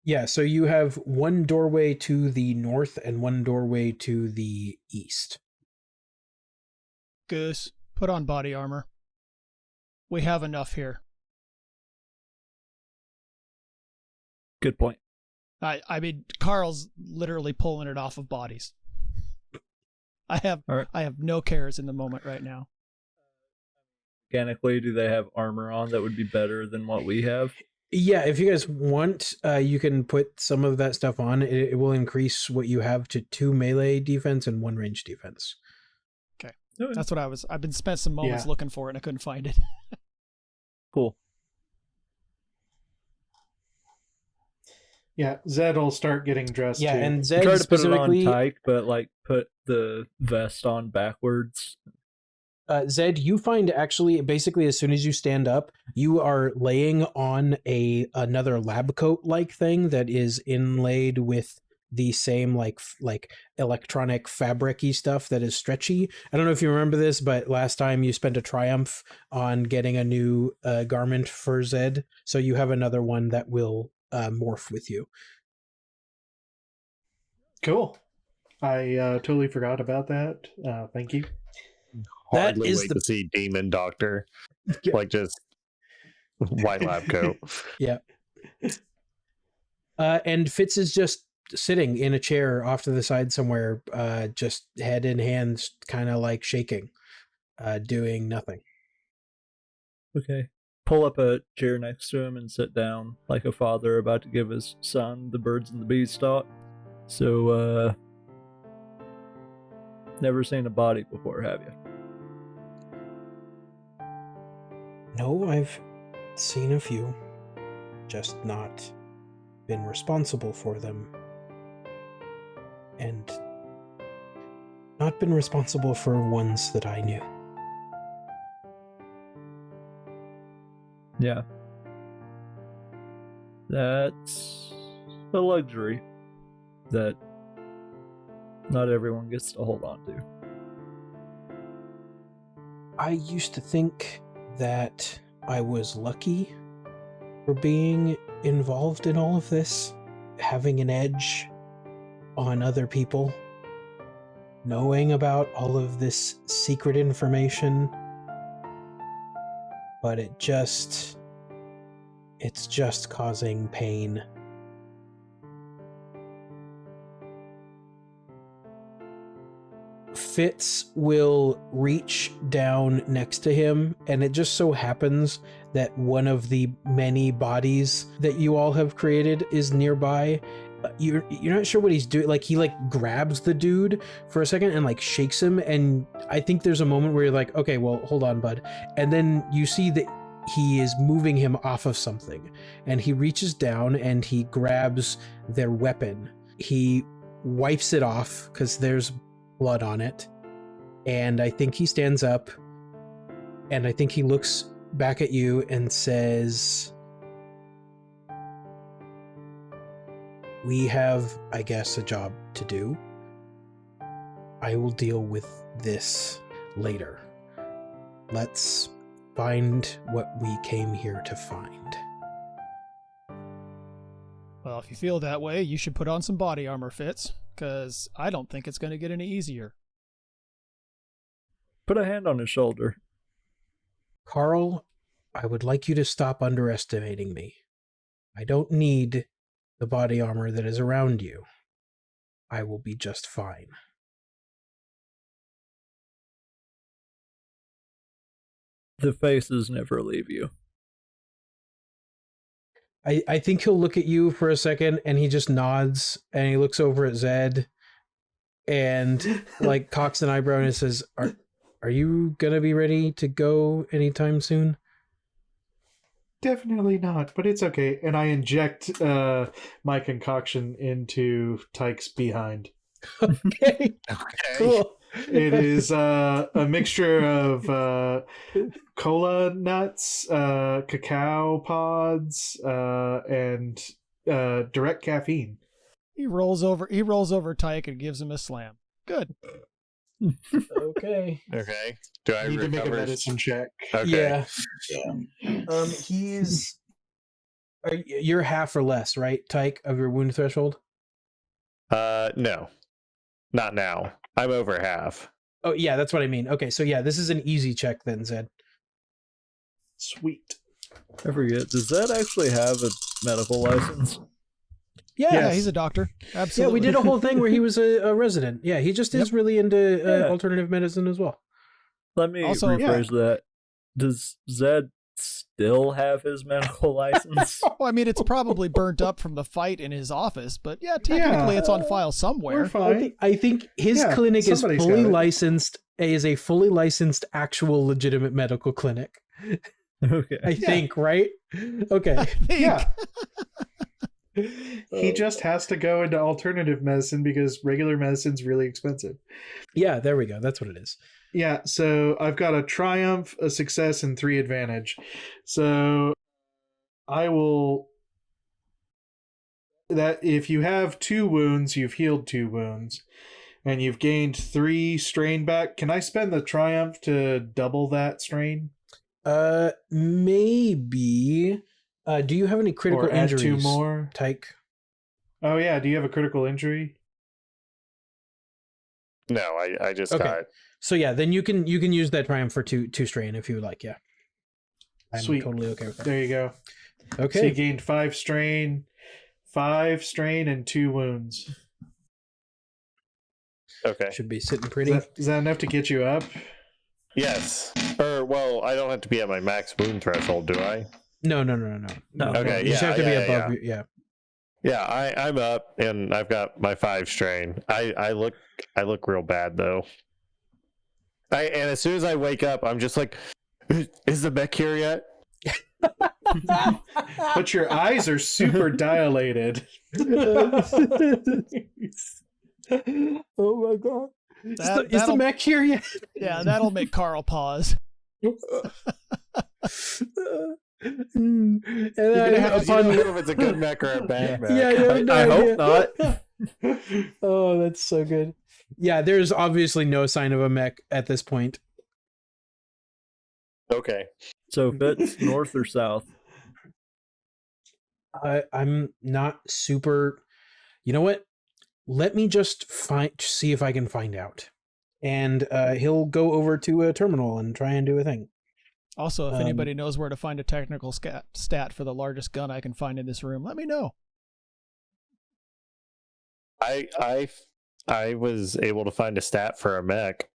Yeah, so you have one doorway to the north and one doorway to the east. Goose, put on body armor. We have enough here. Good point. I mean, Carl's literally pulling it off of bodies. I have no cares in the moment right now. Mechanically, do they have armor on that would be better than what we have? Yeah, if you guys want, you can put some of that stuff on. It will increase what you have to 2 melee defense and 1 range defense. Okay. That's what I've been spent some moments looking for it and I couldn't find it. Cool. Yeah, Zed will start getting dressed too. And Zed Try to specifically put it on Tike, but like put the vest on backwards. Zed, you find actually basically as soon as you stand up, you are laying on another lab coat like thing that is inlaid with the same like electronic fabric-y stuff that is stretchy. I don't know if you remember this, but last time you spent a triumph on getting a new garment for Zed, so you have another one that will morph with you. Cool. I totally forgot about that. Thank you. Hardly wait to see Demon Doctor. Like just white lab coat. Yeah. And Fitz is just sitting in a chair off to the side somewhere, just head in hands, kind of like shaking, doing nothing. Okay. Pull up a chair next to him and sit down like a father about to give his son the birds and the bees talk. So, never seen a body before, have you? No, I've seen a few, just not been responsible for them. And not been responsible for ones that I knew. Yeah. That's a luxury that not everyone gets to hold on to. I used to think that I was lucky for being involved in all of this, having an edge on other people, knowing about all of this secret information, but it just It's just causing pain. Fitz will reach down next to him, and it just so happens that one of the many bodies that you all have created is nearby. You're not sure what he's doing. Like, he like grabs the dude for a second and like shakes him, and I think there's a moment where you're like, okay, well, hold on, bud. And then you see that he is moving him off of something, and he reaches down and he grabs their weapon. He wipes it off because there's blood on it, and I think he stands up, and I think he looks back at you and says, "We have, I guess, a job to do. I will deal with this later. Let's find what we came here to find." Well, if you feel that way, you should put on some body armor, Fitz, because I don't think it's going to get any easier. Put a hand on his shoulder. Carl, I would like you to stop underestimating me. I don't need the body armor that is around you. I will be just fine. The faces never leave you. I think he'll look at you for a second, and he just nods, and he looks over at Zed and like cocks an eyebrow and says, Are you gonna be ready to go anytime soon? Definitely not, but it's okay. And I inject my concoction into Tike's behind. Okay. Cool. It is a mixture of cola nuts, cacao pods, and direct caffeine. He rolls over Tike and gives him a slam. Good. Okay. Okay. Do I Need to make a recover? medicine check. Okay. Yeah. You're half or less, right, Tike, of your wound threshold? No. Not now. I'm over half. Oh, yeah, that's what I mean. Okay, so yeah, this is an easy check then, Zed. Sweet. I forget. Does that actually have a medical license? Yeah, Yeah, he's a doctor. Absolutely. Yeah, we did a whole thing where he was a resident. Yeah, he just is really into Yeah. alternative medicine as well. Let me Also- rephrase that. Does Zed still have his medical license? Well, I mean, it's probably burnt up from the fight in his office, but yeah, technically it's on file somewhere. We're fine. I think his Yeah, clinic is somebody's fully got it. licensed, is a fully licensed, actual, legitimate medical clinic. Okay. I think, right? Okay. I think. Yeah. He just has to go into alternative medicine because regular medicine's really expensive. Yeah, there we go. That's what it is. Yeah, so I've got a triumph, a success, and 3 advantage. So I will... That if you have 2 wounds, you've healed 2 wounds. And you've gained 3 strain back. Can I spend the triumph to double that strain? Maybe. Do you have any critical Or add injuries? 2 more? Tyke? Oh yeah, do you have a critical injury? No, I just Okay. got. So yeah, then you can use that triumph for two strain if you would like. Yeah, I'm Sweet. totally okay with that. There you go. Okay. So you gained 5 strain, and 2 wounds. Okay. Should be sitting pretty. Is that enough to get you up? Yes. Or well, I don't have to be at my max wound threshold, do I? No. Okay, You just yeah, have to be yeah, above. yeah. Yeah. Yeah, I'm up and I've got my 5 strain. I look real bad though. And as soon as I wake up, I'm just like, is the mech here yet? But your eyes are super dilated. Oh my god! Is the that'll- mech here yet? Yeah, that'll make Carl pause. And You're then gonna have to I upon don't know if it's a good mech or a bad mech. yeah, you have no I idea. hope not. Oh, that's so good. Yeah, there's obviously no sign of a mech at this point. Okay. So Fitz, north or south? I'm not super. You know what? Let me just see if I can find out. And he'll go over to a terminal and try and do a thing. Also, if anybody knows where to find a technical stat for the largest gun I can find in this room, let me know. I was able to find a stat for a mech.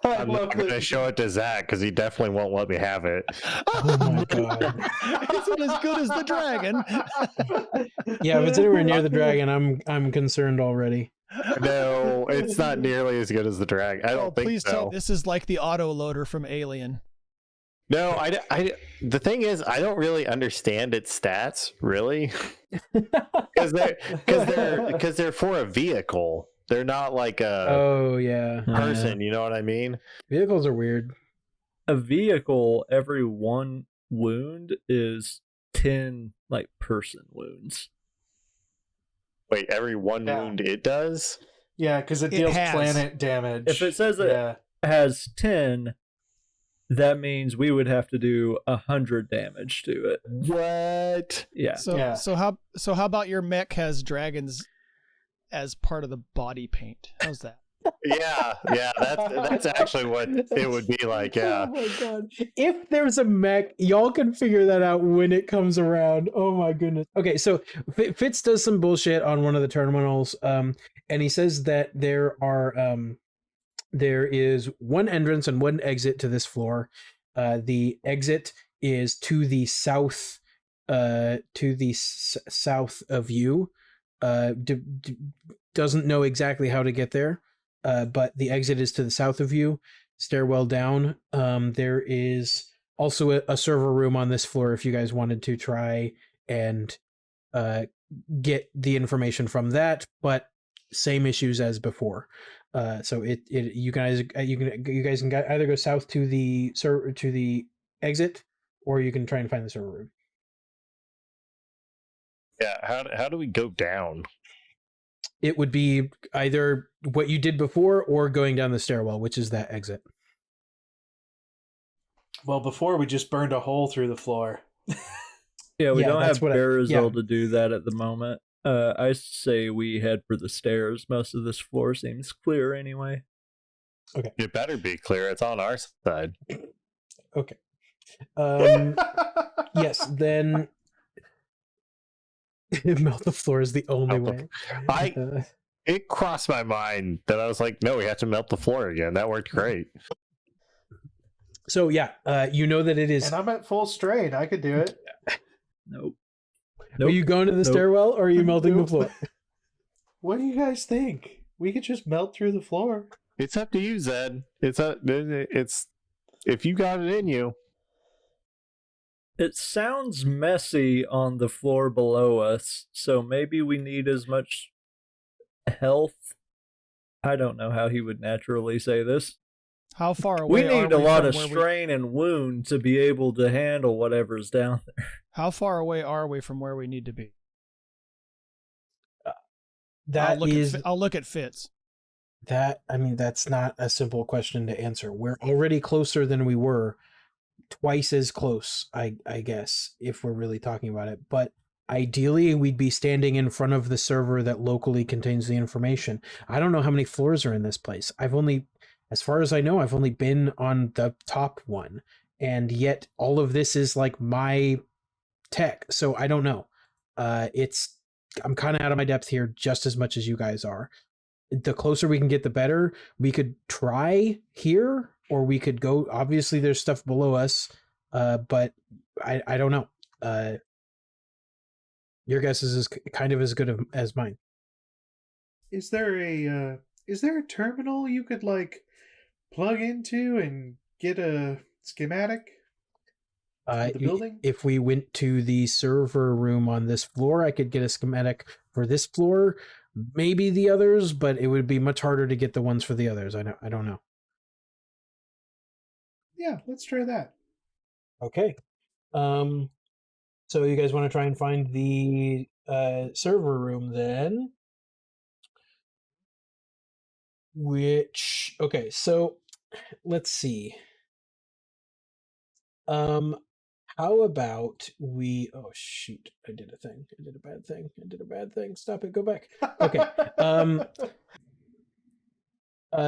I'm not going to show it to Zach because he definitely won't let me have it. Oh my god. Is it as good as the dragon? Yeah, if it's anywhere near the dragon, I'm concerned already. No, it's not nearly as good as the dragon. I don't think please so. tell this is like the auto loader from Alien. No, the thing is, I don't really understand its stats, really, because they're for a vehicle. They're not like a person. You know what I mean? Vehicles are weird. A vehicle, every one wound is 10 like person wounds. Wait, every one wound it does? Yeah, because it deals planet damage. If it says it has 10, that means we would have to do 100 damage to it. What? Yeah. So how about your mech has dragons as part of the body paint? How's that? Yeah, that's actually what it would be like. Yeah. Oh my god! If there's a mech, y'all can figure that out when it comes around. Oh my goodness. Okay, so Fitz does some bullshit on one of the terminals, and he says that there is one entrance and one exit to this floor. The exit is to the south, south of you. Doesn't know exactly how to get there. But the exit is to the south of you, stairwell down. There is also a server room on this floor if you guys wanted to try and get the information from that, but same issues as before. So you guys can either go south to the exit, or you can try and find the server room. Yeah, how do we go down? It would be either what you did before or going down the stairwell, which is that exit. Well, before we just burned a hole through the floor. Yeah, we don't have Barazil to to do that at the moment. I say we head for the stairs. Most of this floor seems clear anyway. Okay. It better be clear. It's on our side. Okay. Yes, then melt the floor is the only way. It crossed my mind that I was like, no, we have to melt the floor again. That worked great. So yeah, you know that it is. And I'm at full strain. I could do it. Nope. Are you going to the stairwell or are you melting the floor? What do you guys think? We could just melt through the floor. It's up to you, Zed. It's if you got it in you. It sounds messy on the floor below us, so maybe we need as much health. I don't know how he would naturally say this. How far away we need a lot of strain and wound to be able to handle whatever's down there. How far away are we from where we need to be? I'll look at Fitz. That's not a simple question to answer. We're already closer than we were. Twice as close, I guess, if we're really talking about it. But ideally, we'd be standing in front of the server that locally contains the information. I don't know how many floors are in this place. As far as I know, I've only been on the top one. And yet all of this is like my tech. So I don't know. I'm kind of out of my depth here just as much as you guys are. The closer we can get, the better. We could try here, or we could go. Obviously, there's stuff below us, but I don't know. Your guess is kind of as good as mine. Is there a terminal you could like plug into and get a schematic of the building? If we went to the server room on this floor, I could get a schematic for this floor. Maybe the others, but it would be much harder to get the ones for the others. I don't know. Yeah, let's try that. Okay. So you guys want to try and find the server room then? Okay, so let's see. How about we... Oh, shoot. I did a thing. I did a bad thing. Stop it. Go back. Okay.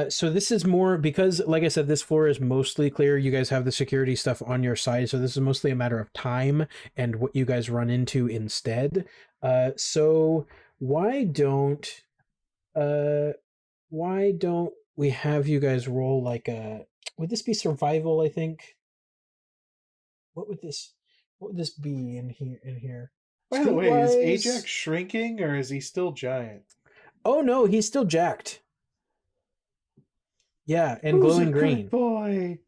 So this is more because, like I said, this floor is mostly clear. You guys have the security stuff on your side, so this is mostly a matter of time and what you guys run into instead. So why don't we have you guys roll like a? Would this be survival? I think. What would this be in here? By the way, is Streetwise- Ajax shrinking or is he still giant? Oh no, he's still jacked. Yeah, and Who's glowing a green. good boy.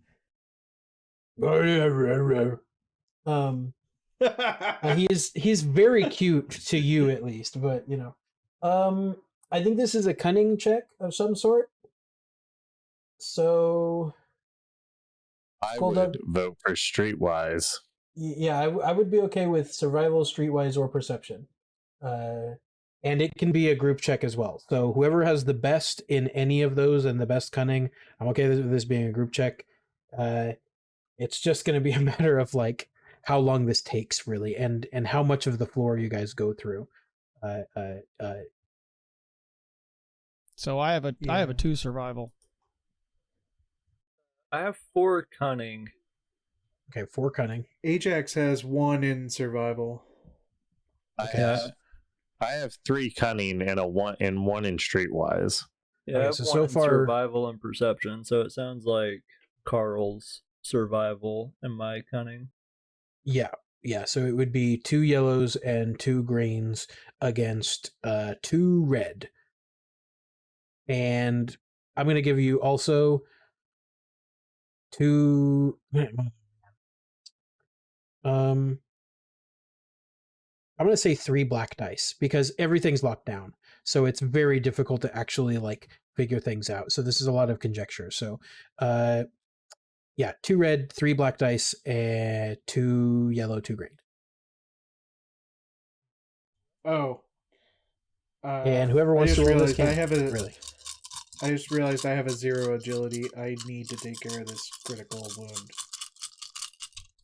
He's very cute to you at least, but you know. I think this is a cunning check of some sort. So I Hold would up. vote for Streetwise. yeah, I would be okay with survival, streetwise, or perception. And it can be a group check as well. So whoever has the best in any of those and the best cunning, I'm okay with this being a group check. It's just going to be a matter of like how long this takes really, and how much of the floor you guys go through. So I have a Yeah. 2 survival. I have 4 cunning. Okay, 4 cunning. Ajax has 1 in survival. I have 3 cunning and one in Streetwise. Yeah, Okay, I have so 1 so in far- survival and perception. So it sounds like Carl's survival and my cunning. Yeah. So it would be 2 yellows and 2 greens against 2 red. And I'm going to give you also 2 I'm going to say 3 black dice because everything's locked down. So it's very difficult to actually like figure things out. So this is a lot of conjecture. So yeah, 2 red, 3 black dice, and 2 yellow, 2 green. Oh. And whoever I wants to just roll this realized can really. I just realized I have a 0 agility. I need to take care of this critical wound.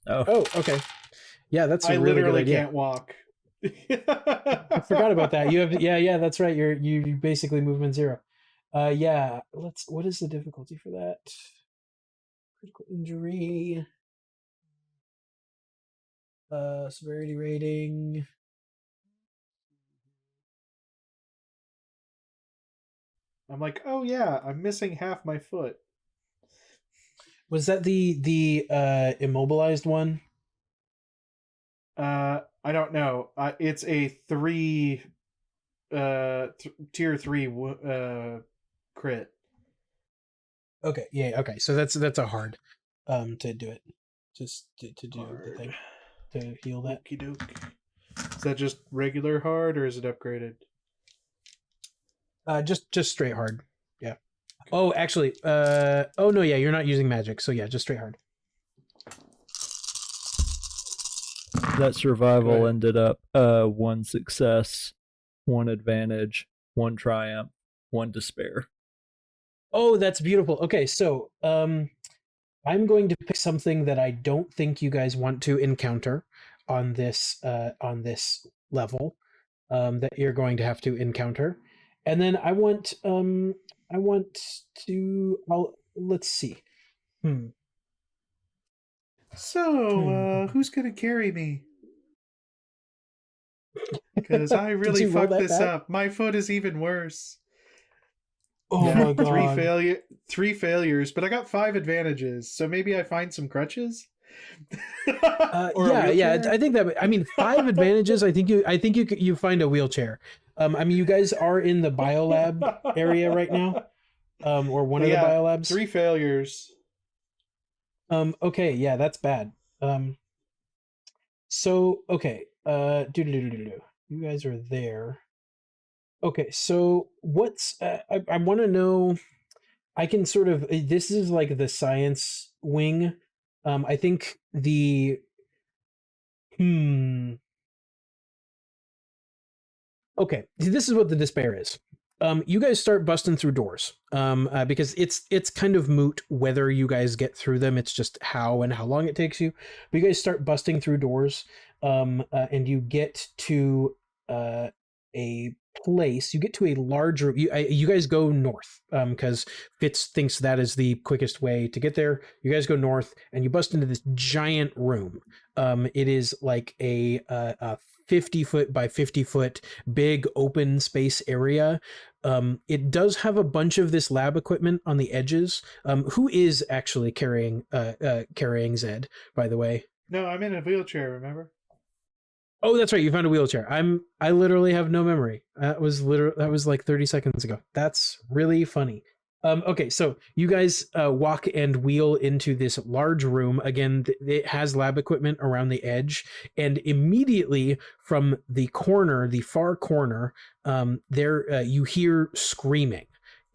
Oh, okay. Yeah, that's a I really good literally idea. can't walk. I forgot about that. You have yeah, that's right. You basically movement 0. Yeah, what is the difficulty for that? Critical injury. Severity rating. I'm like, oh yeah, I'm missing half my foot. Was that the immobilized one? I don't know. It's a 3 tier 3 crit. Okay, yeah, okay. So that's a hard to do it. Just to do the thing. To heal that. Okie doke. Is that just regular hard or is it upgraded? Just straight hard. Yeah. Oh, actually, oh no, yeah, you're not using magic, so yeah, just straight hard. That survival Go ahead. ended up 1 success, 1 advantage, 1 triumph, 1 despair. Oh, that's beautiful. Okay, so I'm going to pick something that I don't think you guys want to encounter on this level that you're going to have to encounter. And then let's see. So, who's gonna carry me? Because I Did really you roll fucked that this bad? up. My foot is even worse. Oh Yeah, my god. 3 failures, but I got 5 advantages. So maybe I find some crutches. Or a Yeah. wheelchair? I think that. I mean, 5 advantages. I think you find a wheelchair. I mean, you guys are in the biolab area right now, or one of the Yeah, biolabs. 3 failures. Okay, yeah, that's bad. So okay, you guys are there. Okay, so what's I want to know. I can sort of this is like the science wing. I think the Okay, this is what the despair is. You guys start busting through doors because it's kind of moot whether you guys get through them. It's just how and how long it takes you. But you guys start busting through doors, and you get to a place, you get to a large room. You guys go north because Fitz thinks that is the quickest way to get there. You guys go north and you bust into this giant room. It is like a 50-foot by 50-foot big open space area. It does have a bunch of this lab equipment on the edges. Who is actually carrying Zed, by the way? No, I'm in a wheelchair, remember? Oh, that's right. You found a wheelchair. I literally have no memory. That was like 30 seconds ago. That's really funny. Okay, so you guys walk and wheel into this large room. Again, it has lab equipment around the edge, and immediately from the corner, the far corner, there you hear screaming,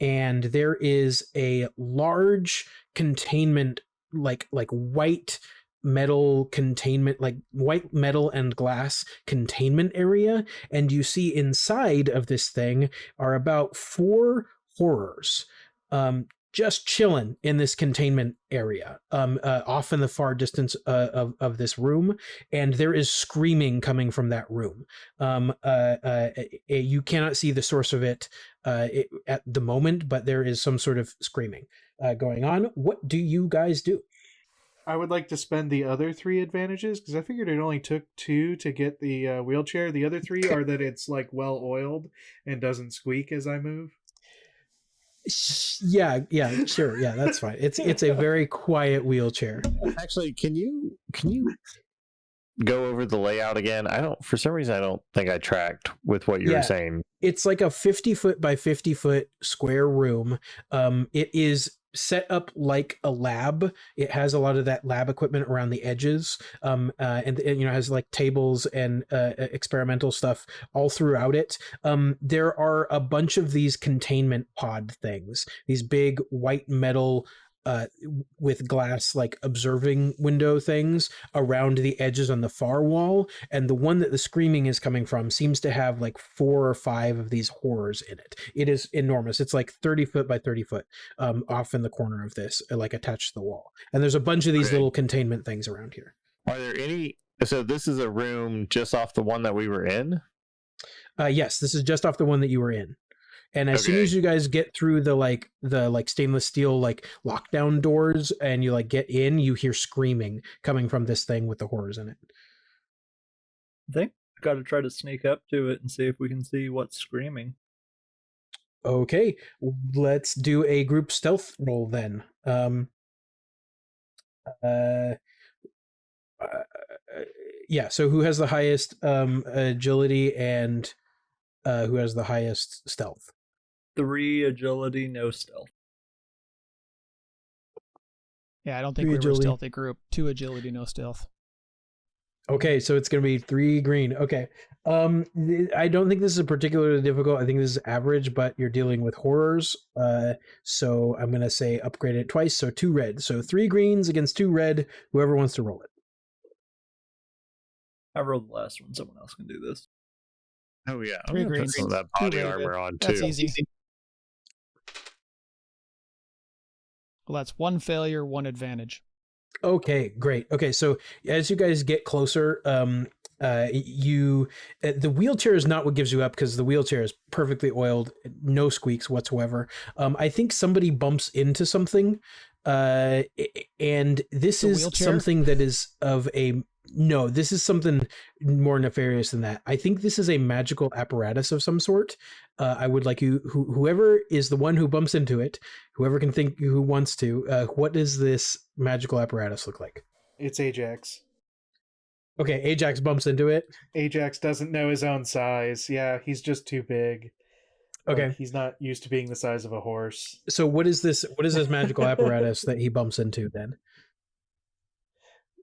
and there is a large containment, like white metal containment, like white metal and glass containment area, and you see inside of this thing are about 4 horrors just chilling in this containment area, off in the far distance of this room, and there is screaming coming from that room. You cannot see the source of it at the moment, but there is some sort of screaming going on. What do you guys do? I would like to spend the other 3 advantages because I figured it only took 2 to get the wheelchair. The other 3 are that it's like well oiled and doesn't squeak as I move. Yeah, sure, yeah, that's fine. It's a very quiet wheelchair. Actually, can you go over the layout again? For some reason I don't think I tracked with what you were saying. It's like a 50-foot by 50-foot square room. It is set up like a lab. It has a lot of that lab equipment around the edges, and has like tables and experimental stuff all throughout it. There are a bunch of these containment pod things, these big white metal with glass like observing window things around the edges on the far wall, and the one that the screaming is coming from seems to have like 4 or 5 of these horrors in it. It is enormous. It's like 30 foot by 30 foot off in the corner of this, like attached to the wall, and there's a bunch of these little containment things around here. Are there any? So this is a room just off the one that we were in? Yes, this is just off the one that you were in. And as soon as you guys get through the stainless steel like lockdown doors and you like get in, you hear screaming coming from this thing with the horrors in it. I think we've got to try to sneak up to it and see if we can see what's screaming. Okay, let's do a group stealth roll then. Yeah, so who has the highest agility and who has the highest stealth? 3 agility, no stealth. Yeah, I don't think we were a stealthy group. 2 agility, no stealth. Okay, so it's going to be 3 green. Okay. I don't think this is particularly difficult. I think this is average, but you're dealing with horrors. So I'm going to say upgrade it twice. So 2 red. So 3 greens against 2 red. Whoever wants to roll it. I rolled the last one. Someone else can do this. Oh yeah, 3 greens. Put some of that body armor on too. That's easy. Well, that's 1 failure, 1 advantage. Okay, great. Okay, so as you guys get closer, the wheelchair is not what gives you up because the wheelchair is perfectly oiled, no squeaks whatsoever. I think somebody bumps into something, and this is something that is of a no. This is something more nefarious than that. I think this is a magical apparatus of some sort. I would like you, whoever is the one who bumps into it, whoever can think who wants to, what does this magical apparatus look like? It's Ajax. Okay, Ajax bumps into it. Ajax doesn't know his own size. Yeah, he's just too big. Okay. Like, he's not used to being the size of a horse. So what is this magical apparatus that he bumps into then?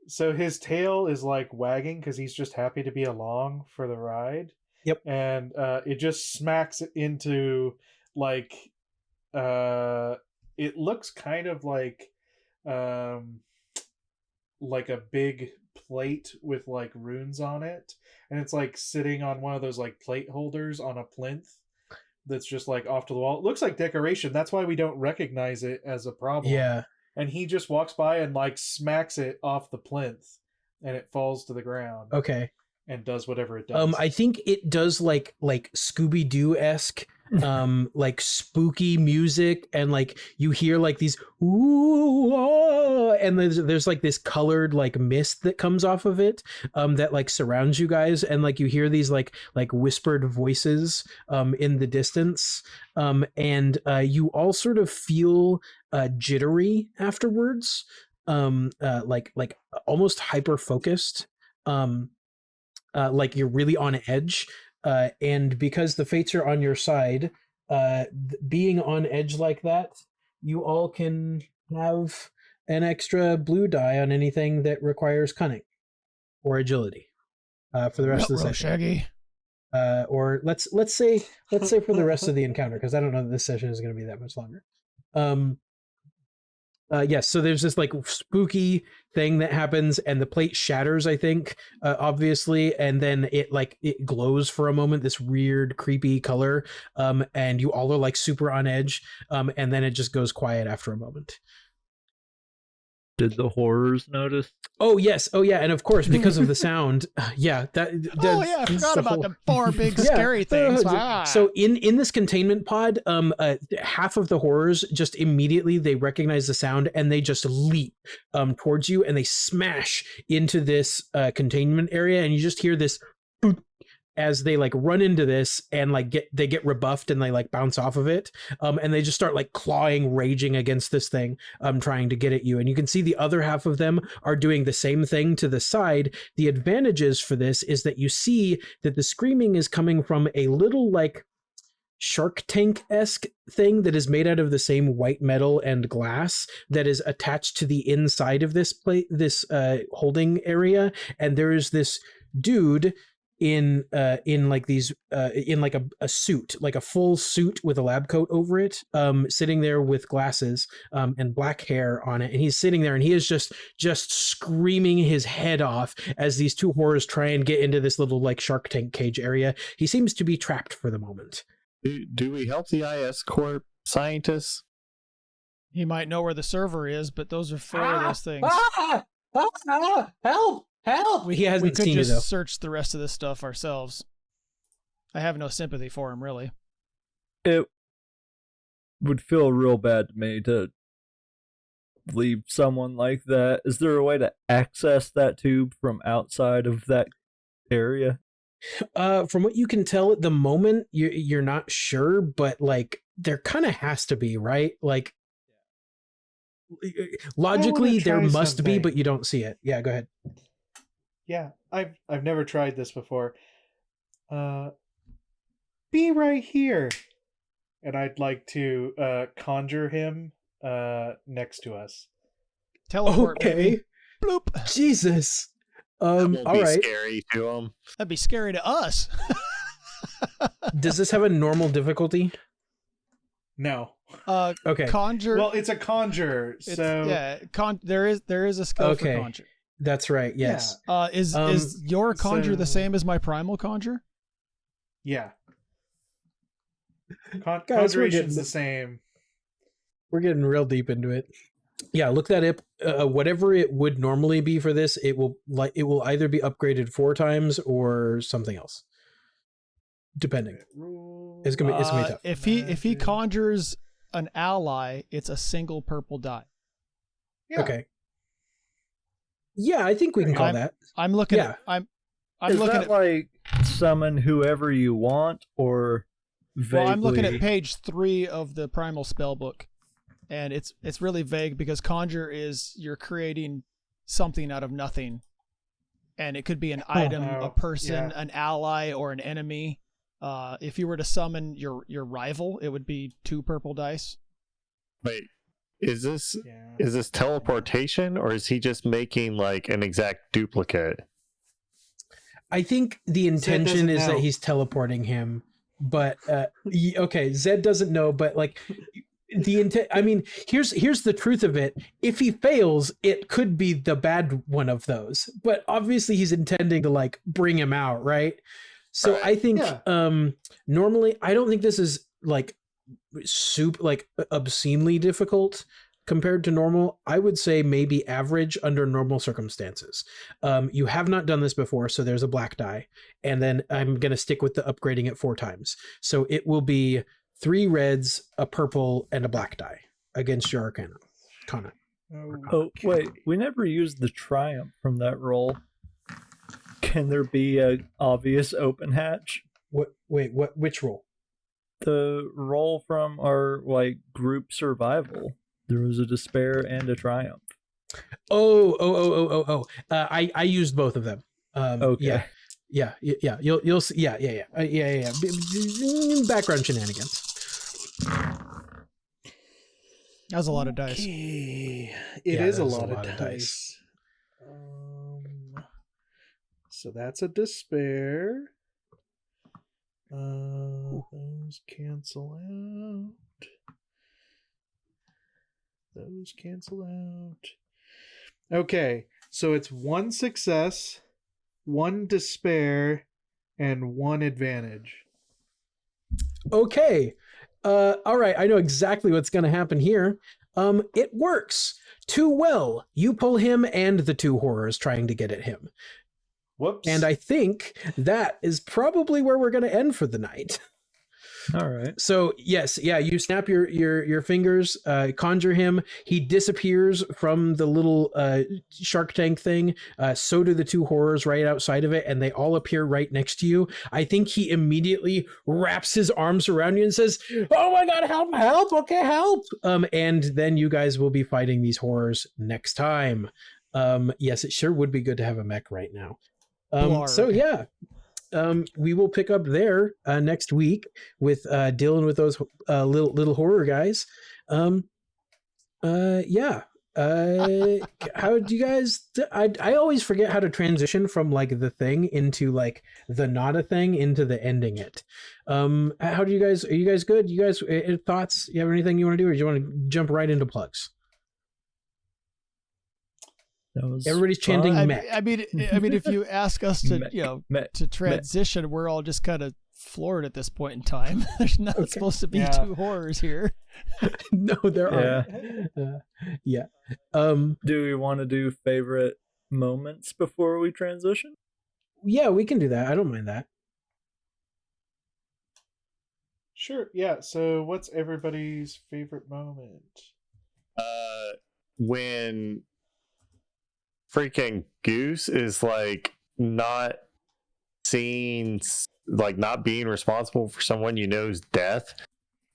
So his tail is like wagging because he's just happy to be along for the ride. Yep. And it just smacks into like it looks kind of like a big plate with like runes on it, and it's like sitting on one of those like plate holders on a plinth that's just like off to the wall. It looks like decoration. That's why we don't recognize it as a problem. Yeah. And he just walks by and like smacks it off the plinth and it falls to the ground. Okay. and does whatever it does? I think it does like Scooby-Doo-esque like spooky music, and like you hear like these ooh, oh, and there's like this colored like mist that comes off of it that like surrounds you guys, and like you hear these like whispered voices in the distance, and you all sort of feel jittery afterwards, like almost hyper focused, like you're really on edge. And because the fates are on your side, being on edge like that, you all can have an extra blue die on anything that requires cunning or agility for the rest of the session. Shaggy. Or let's say for the rest of the encounter, because I don't know that this session is going to be that much longer. Yes, so there's this like spooky thing that happens, and the plate shatters, I think, obviously, and then it glows for a moment, this weird creepy color, and you all are like super on edge, and then it just goes quiet after a moment. Did the horrors notice? Oh yes, oh yeah, and of course because of the sound, yeah. I forgot about the 4 big scary things. So in this containment pod, half of the horrors just immediately they recognize the sound and they just leap towards you, and they smash into this containment area, and you just hear this boop as they like run into this, and like they get rebuffed and they like bounce off of it, and they just start like clawing, raging against this thing, trying to get at you. And you can see the other half of them are doing the same thing to the side. The advantages for this is that you see that the screaming is coming from a little like Shark Tank-esque thing that is made out of the same white metal and glass that is attached to the inside of this plate, this holding area. And there is this dude in like these in like a suit, like a full suit with a lab coat over it, sitting there with glasses and black hair on it, and he's sitting there and he is just screaming his head off as these 2 horrors try and get into this little like Shark Tank cage area. He seems to be trapped for the moment. Do we help the ISCorp scientists? He might know where the server is, but those are those things. Help! He hasn't we could seen just you though. Search the rest of this stuff ourselves. I have no sympathy for him, really. It would feel real bad to me to leave someone like that. Is there a way to access that tube from outside of that area? From what you can tell at the moment, you're not sure, but like there kind of has to be, right? Like logically there must be, but you don't see it. Yeah, go ahead. Yeah, I've never tried this before. Be right here, and I'd like to conjure him next to us. Teleport. Okay. Baby. Bloop. Jesus. That won't all be right. scary to him. That'd be scary to us. Does this have a normal difficulty? No. Okay. Conjure. Well, it's a conjure, so yeah. There is a skill for conjure. That's right. Yes. Yeah. Is your conjure the so- same as my primal conjure? yeah. Guys, Conjuration's the same. We're getting real deep into it. Yeah, look that up. Whatever it would normally be for this, it will either be upgraded 4 times or something else, depending. It's gonna be tough. If he conjures an ally, it's a single purple die. Yeah. Okay. Yeah, I think we can call that. I'm looking at. I'm Is looking that at. like summon whoever you want, or vaguely? Well, I'm looking at page 3 of the primal spell book, and it's really vague because conjure is you're creating something out of nothing, and it could be an item, a person, an ally, or an enemy. If you were to summon your rival, it would be 2 purple dice. Wait, is this teleportation, or is he just making like an exact duplicate? I think the intention is know. that he's teleporting him, but okay, Zed doesn't know, but like the intent. I mean, here's the truth of it. If he fails, it could be the bad one of those, but obviously he's intending to like bring him out, right? So Right. I think Yeah. normally I don't think this is like obscenely difficult, compared to normal. I would say maybe average under normal circumstances. You have not done this before, so there's a black die, and then I'm going to stick with the upgrading it 4 times. So it will be 3 reds, a purple, and a black die against your Arcana. Oh, wait. We never used the triumph from that roll. Can there be a obvious open hatch? Which roll? The roll from our group survival. There was a despair and a triumph. I used both of them. Okay. Yeah. You'll see. Yeah. Background shenanigans. That was a lot of dice. It Yeah, is a that's lot of dice. So that's a despair. Those cancel out. Those cancel out. Okay, so it's 1 success, 1 despair, and 1 advantage. Okay. All right. I know exactly what's going to happen here. It works too well. You pull him and the 2 horrors trying to get at him. Whoops. And I think that is probably where we're going to end for the night. All right. So yes, you snap your fingers, conjure him. He disappears from the little shark tank thing. So do the 2 horrors right outside of it, and they all appear right next to you. I think he immediately wraps his arms around you and says, "Oh my God, help! Okay, help!" And then you guys will be fighting these horrors next time. Yes, it sure would be good to have a mech right now. So yeah. We will pick up there next week with dealing with those little horror guys. Yeah. How do you guys? I always forget how to transition from the thing into the not a thing into the ending it. How do you guys? Are you guys good? You guys thoughts? You have anything you want to do, or do you want to jump right into plugs? Everybody's chanting mech. I mean, if you ask us to, to transition, we're all just kind of floored at this point in time. There's not supposed to be 2 horrors here. No, there aren't. Yeah. Do we want to do favorite moments before we transition? Yeah, we can do that. I don't mind that. Sure. Yeah. So, what's everybody's favorite moment? When freaking Goose is not seeing, not being responsible for someone you know's death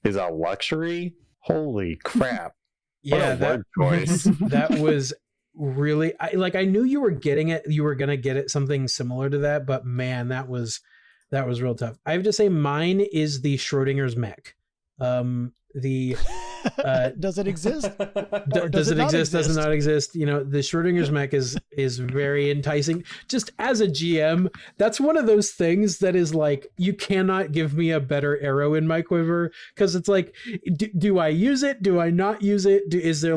is a luxury. Holy crap. Yeah, that choice. That was really I knew you were getting it, you were gonna get it something similar to that, but man, that was real tough. I have to say mine is the Schrodinger's mech. Does it exist? Does it exist? Does it not exist? The Schrodinger's mech is very enticing. Just as a GM, that's one of those things that is you cannot give me a better arrow in my quiver, because it's do I use it? Do I not use it? Is there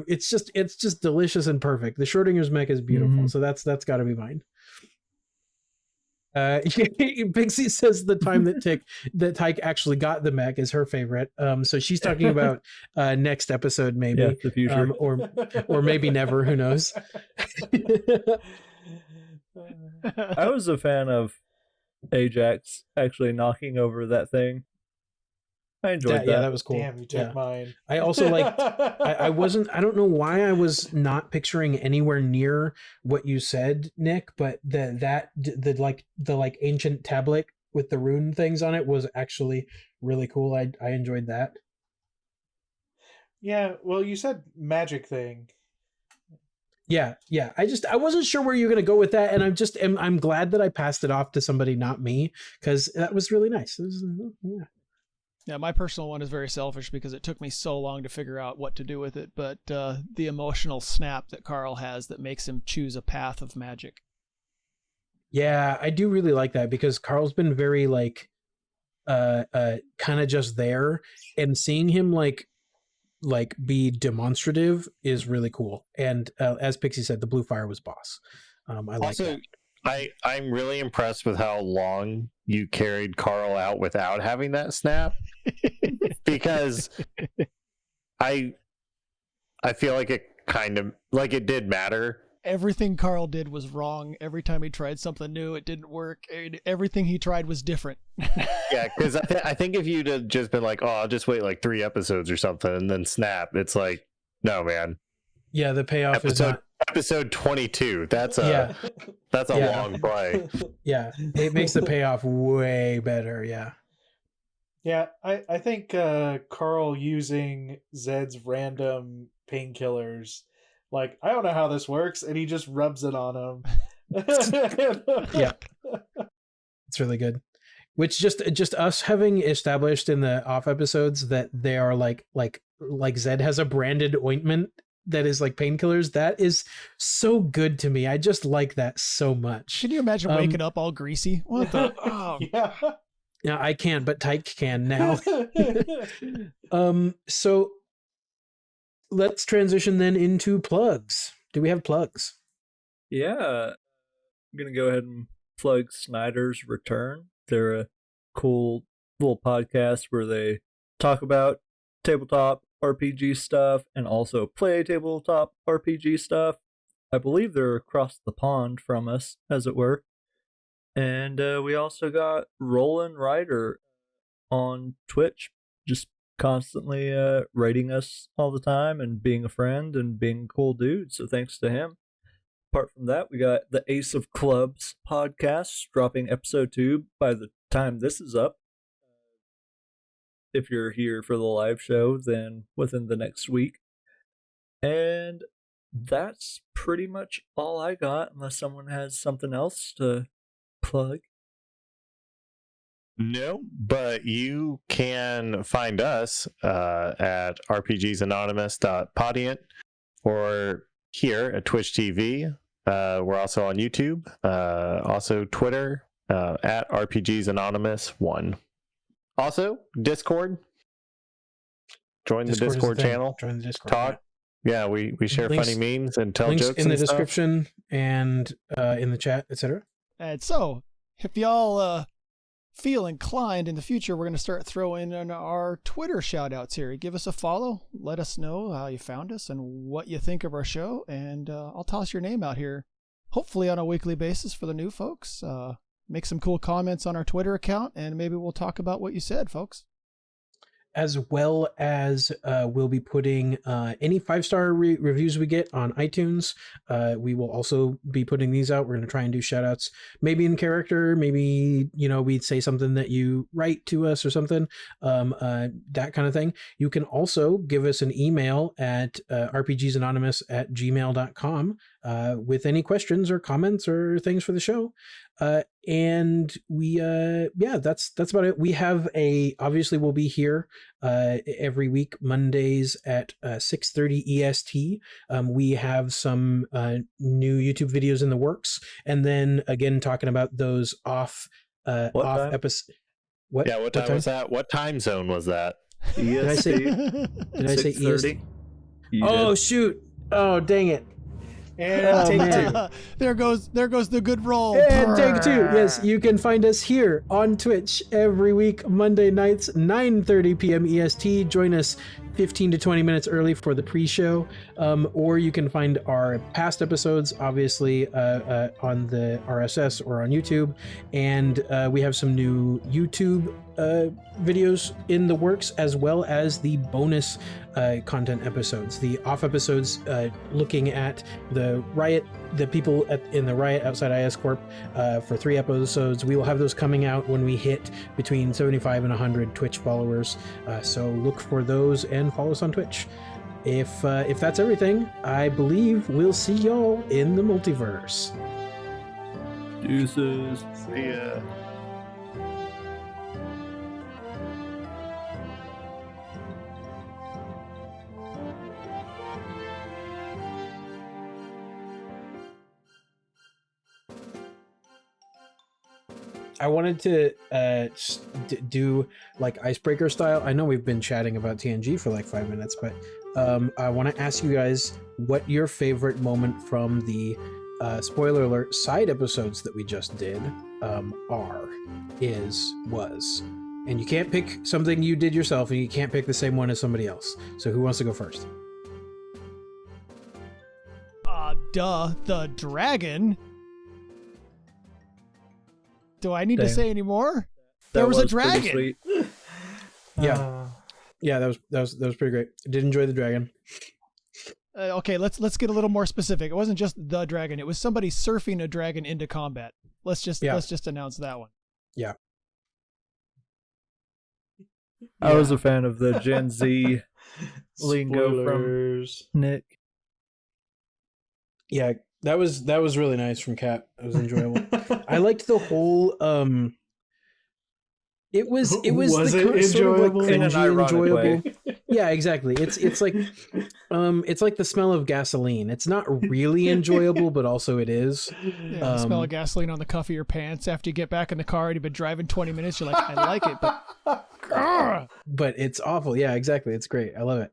it's just delicious and perfect. The Schrodinger's mech is beautiful, so that's got to be mine. Pixie says the time that Tike actually got the mech is her favorite. So she's talking about next episode, maybe the future, or maybe never. Who knows? I was a fan of Ajax actually knocking over that thing. I enjoyed that. Yeah, that was cool. Damn, you took mine. I also I don't know why I was not picturing anywhere near what you said, Nick, but the ancient tablet with the rune things on it was actually really cool. I enjoyed that. Yeah, well, you said magic thing. Yeah. I wasn't sure where you were going to go with that, and I'm glad that I passed it off to somebody, not me, because that was really nice. Yeah, my personal one is very selfish because it took me so long to figure out what to do with it, but the emotional snap that Carl has that makes him choose a path of magic. Yeah, I do really like that, because Carl's been very kind of just there, and seeing him be demonstrative is really cool. And as Pixie said, the blue fire was boss. I like that. I'm really impressed with how long you carried Carl out without having that snap, because I I feel like it kind of like it did matter. Everything Carl did was wrong. Every time he tried something new, it didn't work. Everything he tried was different. Yeah, because I think if you'd have just been like, oh, I'll just wait like 3 episodes or something and then snap, it's like, no, man. Yeah, the payoff is not. Episode 22. That's a long play. Yeah, it makes the payoff way better. Yeah. Yeah, I think Carl using Zed's random painkillers, like, I don't know how this works, and he just rubs it on him. Yeah, it's really good. Which just us having established in the off episodes that they are like Zed has a branded ointment that is like painkillers. That is so good to me. I just like that so much. Can you imagine waking up all greasy? What the? Oh. Yeah. Yeah, I can't, but Tike can now. So let's transition then into plugs. Do we have plugs? Yeah. I'm going to go ahead and plug Snyder's Return. They're a cool little podcast where they talk about tabletop RPG stuff and also play tabletop RPG stuff. I believe they're across the pond from us, as it were. And we also got Roland Ryder on Twitch, just constantly rating us all the time and being a friend and being a cool dude. So thanks to him. Apart from that, we got the Ace of Clubs podcast dropping episode 2 by the time this is up. If you're here for the live show, then within the next week. And that's pretty much all I got, unless someone has something else to plug. No, but you can find us at RPGsAnonymous.podiant or here at Twitch TV. We're also on YouTube, also Twitter at RPGsAnonymous1. Also, Discord. Join the Discord channel. Join the Discord. Talk. Yeah, we share Links- funny memes and tell Links jokes in the and stuff. description and in the chat, etc. And so, if y'all feel inclined in the future, we're going to start throwing in our Twitter shout-outs here. Give us a follow. Let us know how you found us and what you think of our show. And I'll toss your name out here, hopefully on a weekly basis for the new folks. Make some cool comments on our Twitter account, and maybe we'll talk about what you said, folks. As well as we'll be putting any 5-star reviews we get on iTunes. We will also be putting these out. We're going to try and do shout outs, maybe in character, maybe, we'd say something that you write to us or something, that kind of thing. You can also give us an email at rpgsanonymous@gmail.com with any questions or comments or things for the show. And we that's about it. We have obviously we'll be here every week Mondays at 6:30 EST. We have some new YouTube videos in the works, and then again talking about those off episodes. What time was that? What time zone was that? Did I say EST? Oh shoot. Oh dang it. And take 2. There goes the good roll. And take 2. Yes, you can find us here on Twitch every week, Monday nights, 9:30 p.m. EST. Join us 15 to 20 minutes early for the pre-show. Or you can find our past episodes, obviously, on the RSS or on YouTube. And we have some new YouTube videos in the works, as well as the bonus content episodes, the off episodes looking at the riot, the people in the riot outside ISCorp for 3 episodes. We will have those coming out when we hit between 75 and 100 Twitch followers. So look for those and follow us on Twitch. If that's everything, I believe we'll see y'all in the multiverse. Deuces. Yeah. I wanted to do like icebreaker style. I know we've been chatting about TNG for like 5 minutes, but I want to ask you guys what your favorite moment from the spoiler alert side episodes that we just did was. And you can't pick something you did yourself, and you can't pick the same one as somebody else. So who wants to go first? duh, the dragon. Do I need to Damn. say any more? That There was a pretty dragon. sweet. Yeah. Yeah, that was pretty great. I did enjoy the dragon. Okay, let's get a little more specific. It wasn't just the dragon. It was somebody surfing a dragon into combat. Let's just announce that one. Yeah. I was a fan of the Gen Z lingo from Spoilers. Nick. Yeah, that was really nice from Kat. It was enjoyable. I liked the whole it was Was the it sort of enjoyable? like In an cringy ironic enjoyable. way. Yeah, exactly. It's like the smell of gasoline. It's not really enjoyable, but also it is. Yeah, the smell of gasoline on the cuff of your pants after you get back in the car and you've been driving 20 minutes. You're like, I like it, but But it's awful. Yeah, exactly. It's great. I love it.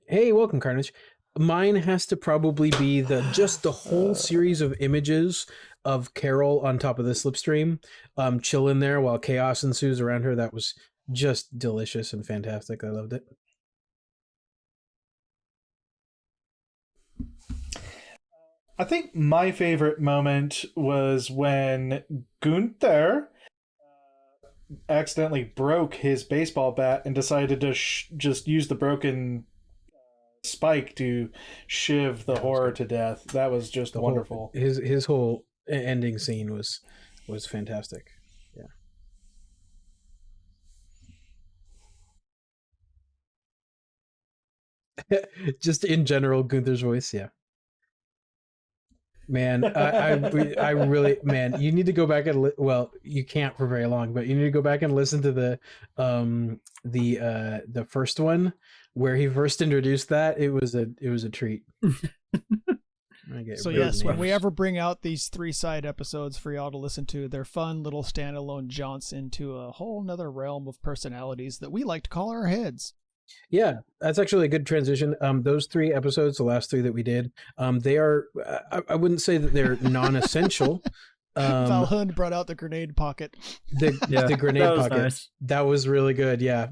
Hey, welcome, Carnage. Mine has to probably be the whole series of images of Carol on top of the slipstream, chilling there while chaos ensues around her. That was just delicious and fantastic. I loved it. I think my favorite moment was when Gunther accidentally broke his baseball bat and decided to just use the broken spike to shiv the horror to death. That was just wonderful. His whole ending scene was fantastic. Yeah. Just in general, Gunther's voice, yeah. Man, I really, man, you need to go back and well, you can't for very long, but you need to go back and listen to the first one where he first introduced that. It was a treat. So yes, when we ever bring out these 3 side episodes for y'all to listen to, they're fun little standalone jaunts into a whole nother realm of personalities that we like to call our heads. Yeah, that's actually a good transition. Those 3 episodes, the last 3 that we did, they are, I wouldn't say that they're non-essential. Valhund brought out the grenade pocket. The grenade that was pocket. nice. That was really good. Yeah.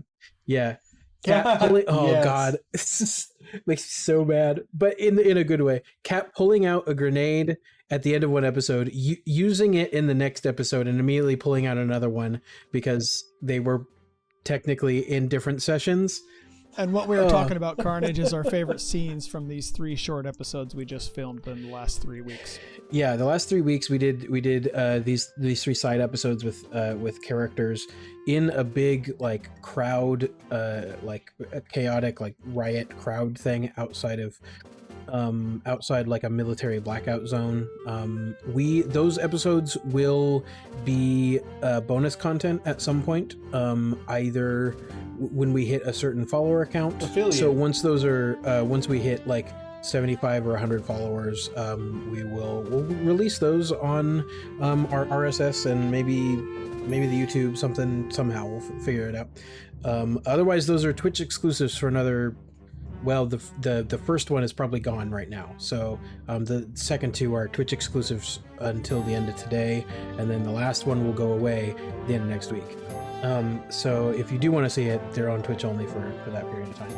Cat pulling, Yes. God, makes me so mad, but in a good way. Cat pulling out a grenade at the end of one episode, using it in the next episode, and immediately pulling out another one because they were technically in different sessions. And what we were talking about, Carnage, is our favorite scenes from these 3 short episodes we just filmed in the last 3 weeks. Yeah, the last 3 weeks we did these 3 side episodes with characters in a big like crowd, like a chaotic like riot crowd thing outside like a military blackout zone. Those episodes will be bonus content at some point, either when we hit a certain follower count. Affiliate. So once we hit like 75 or 100 followers, we'll release those on our RSS and maybe the YouTube, somehow we'll figure it out. Otherwise, those are Twitch exclusives for another. Well, the first one is probably gone right now. So the second 2 are Twitch exclusives until the end of today, and then the last one will go away the end of next week. So if you do want to see it, they're on Twitch only for that period of time.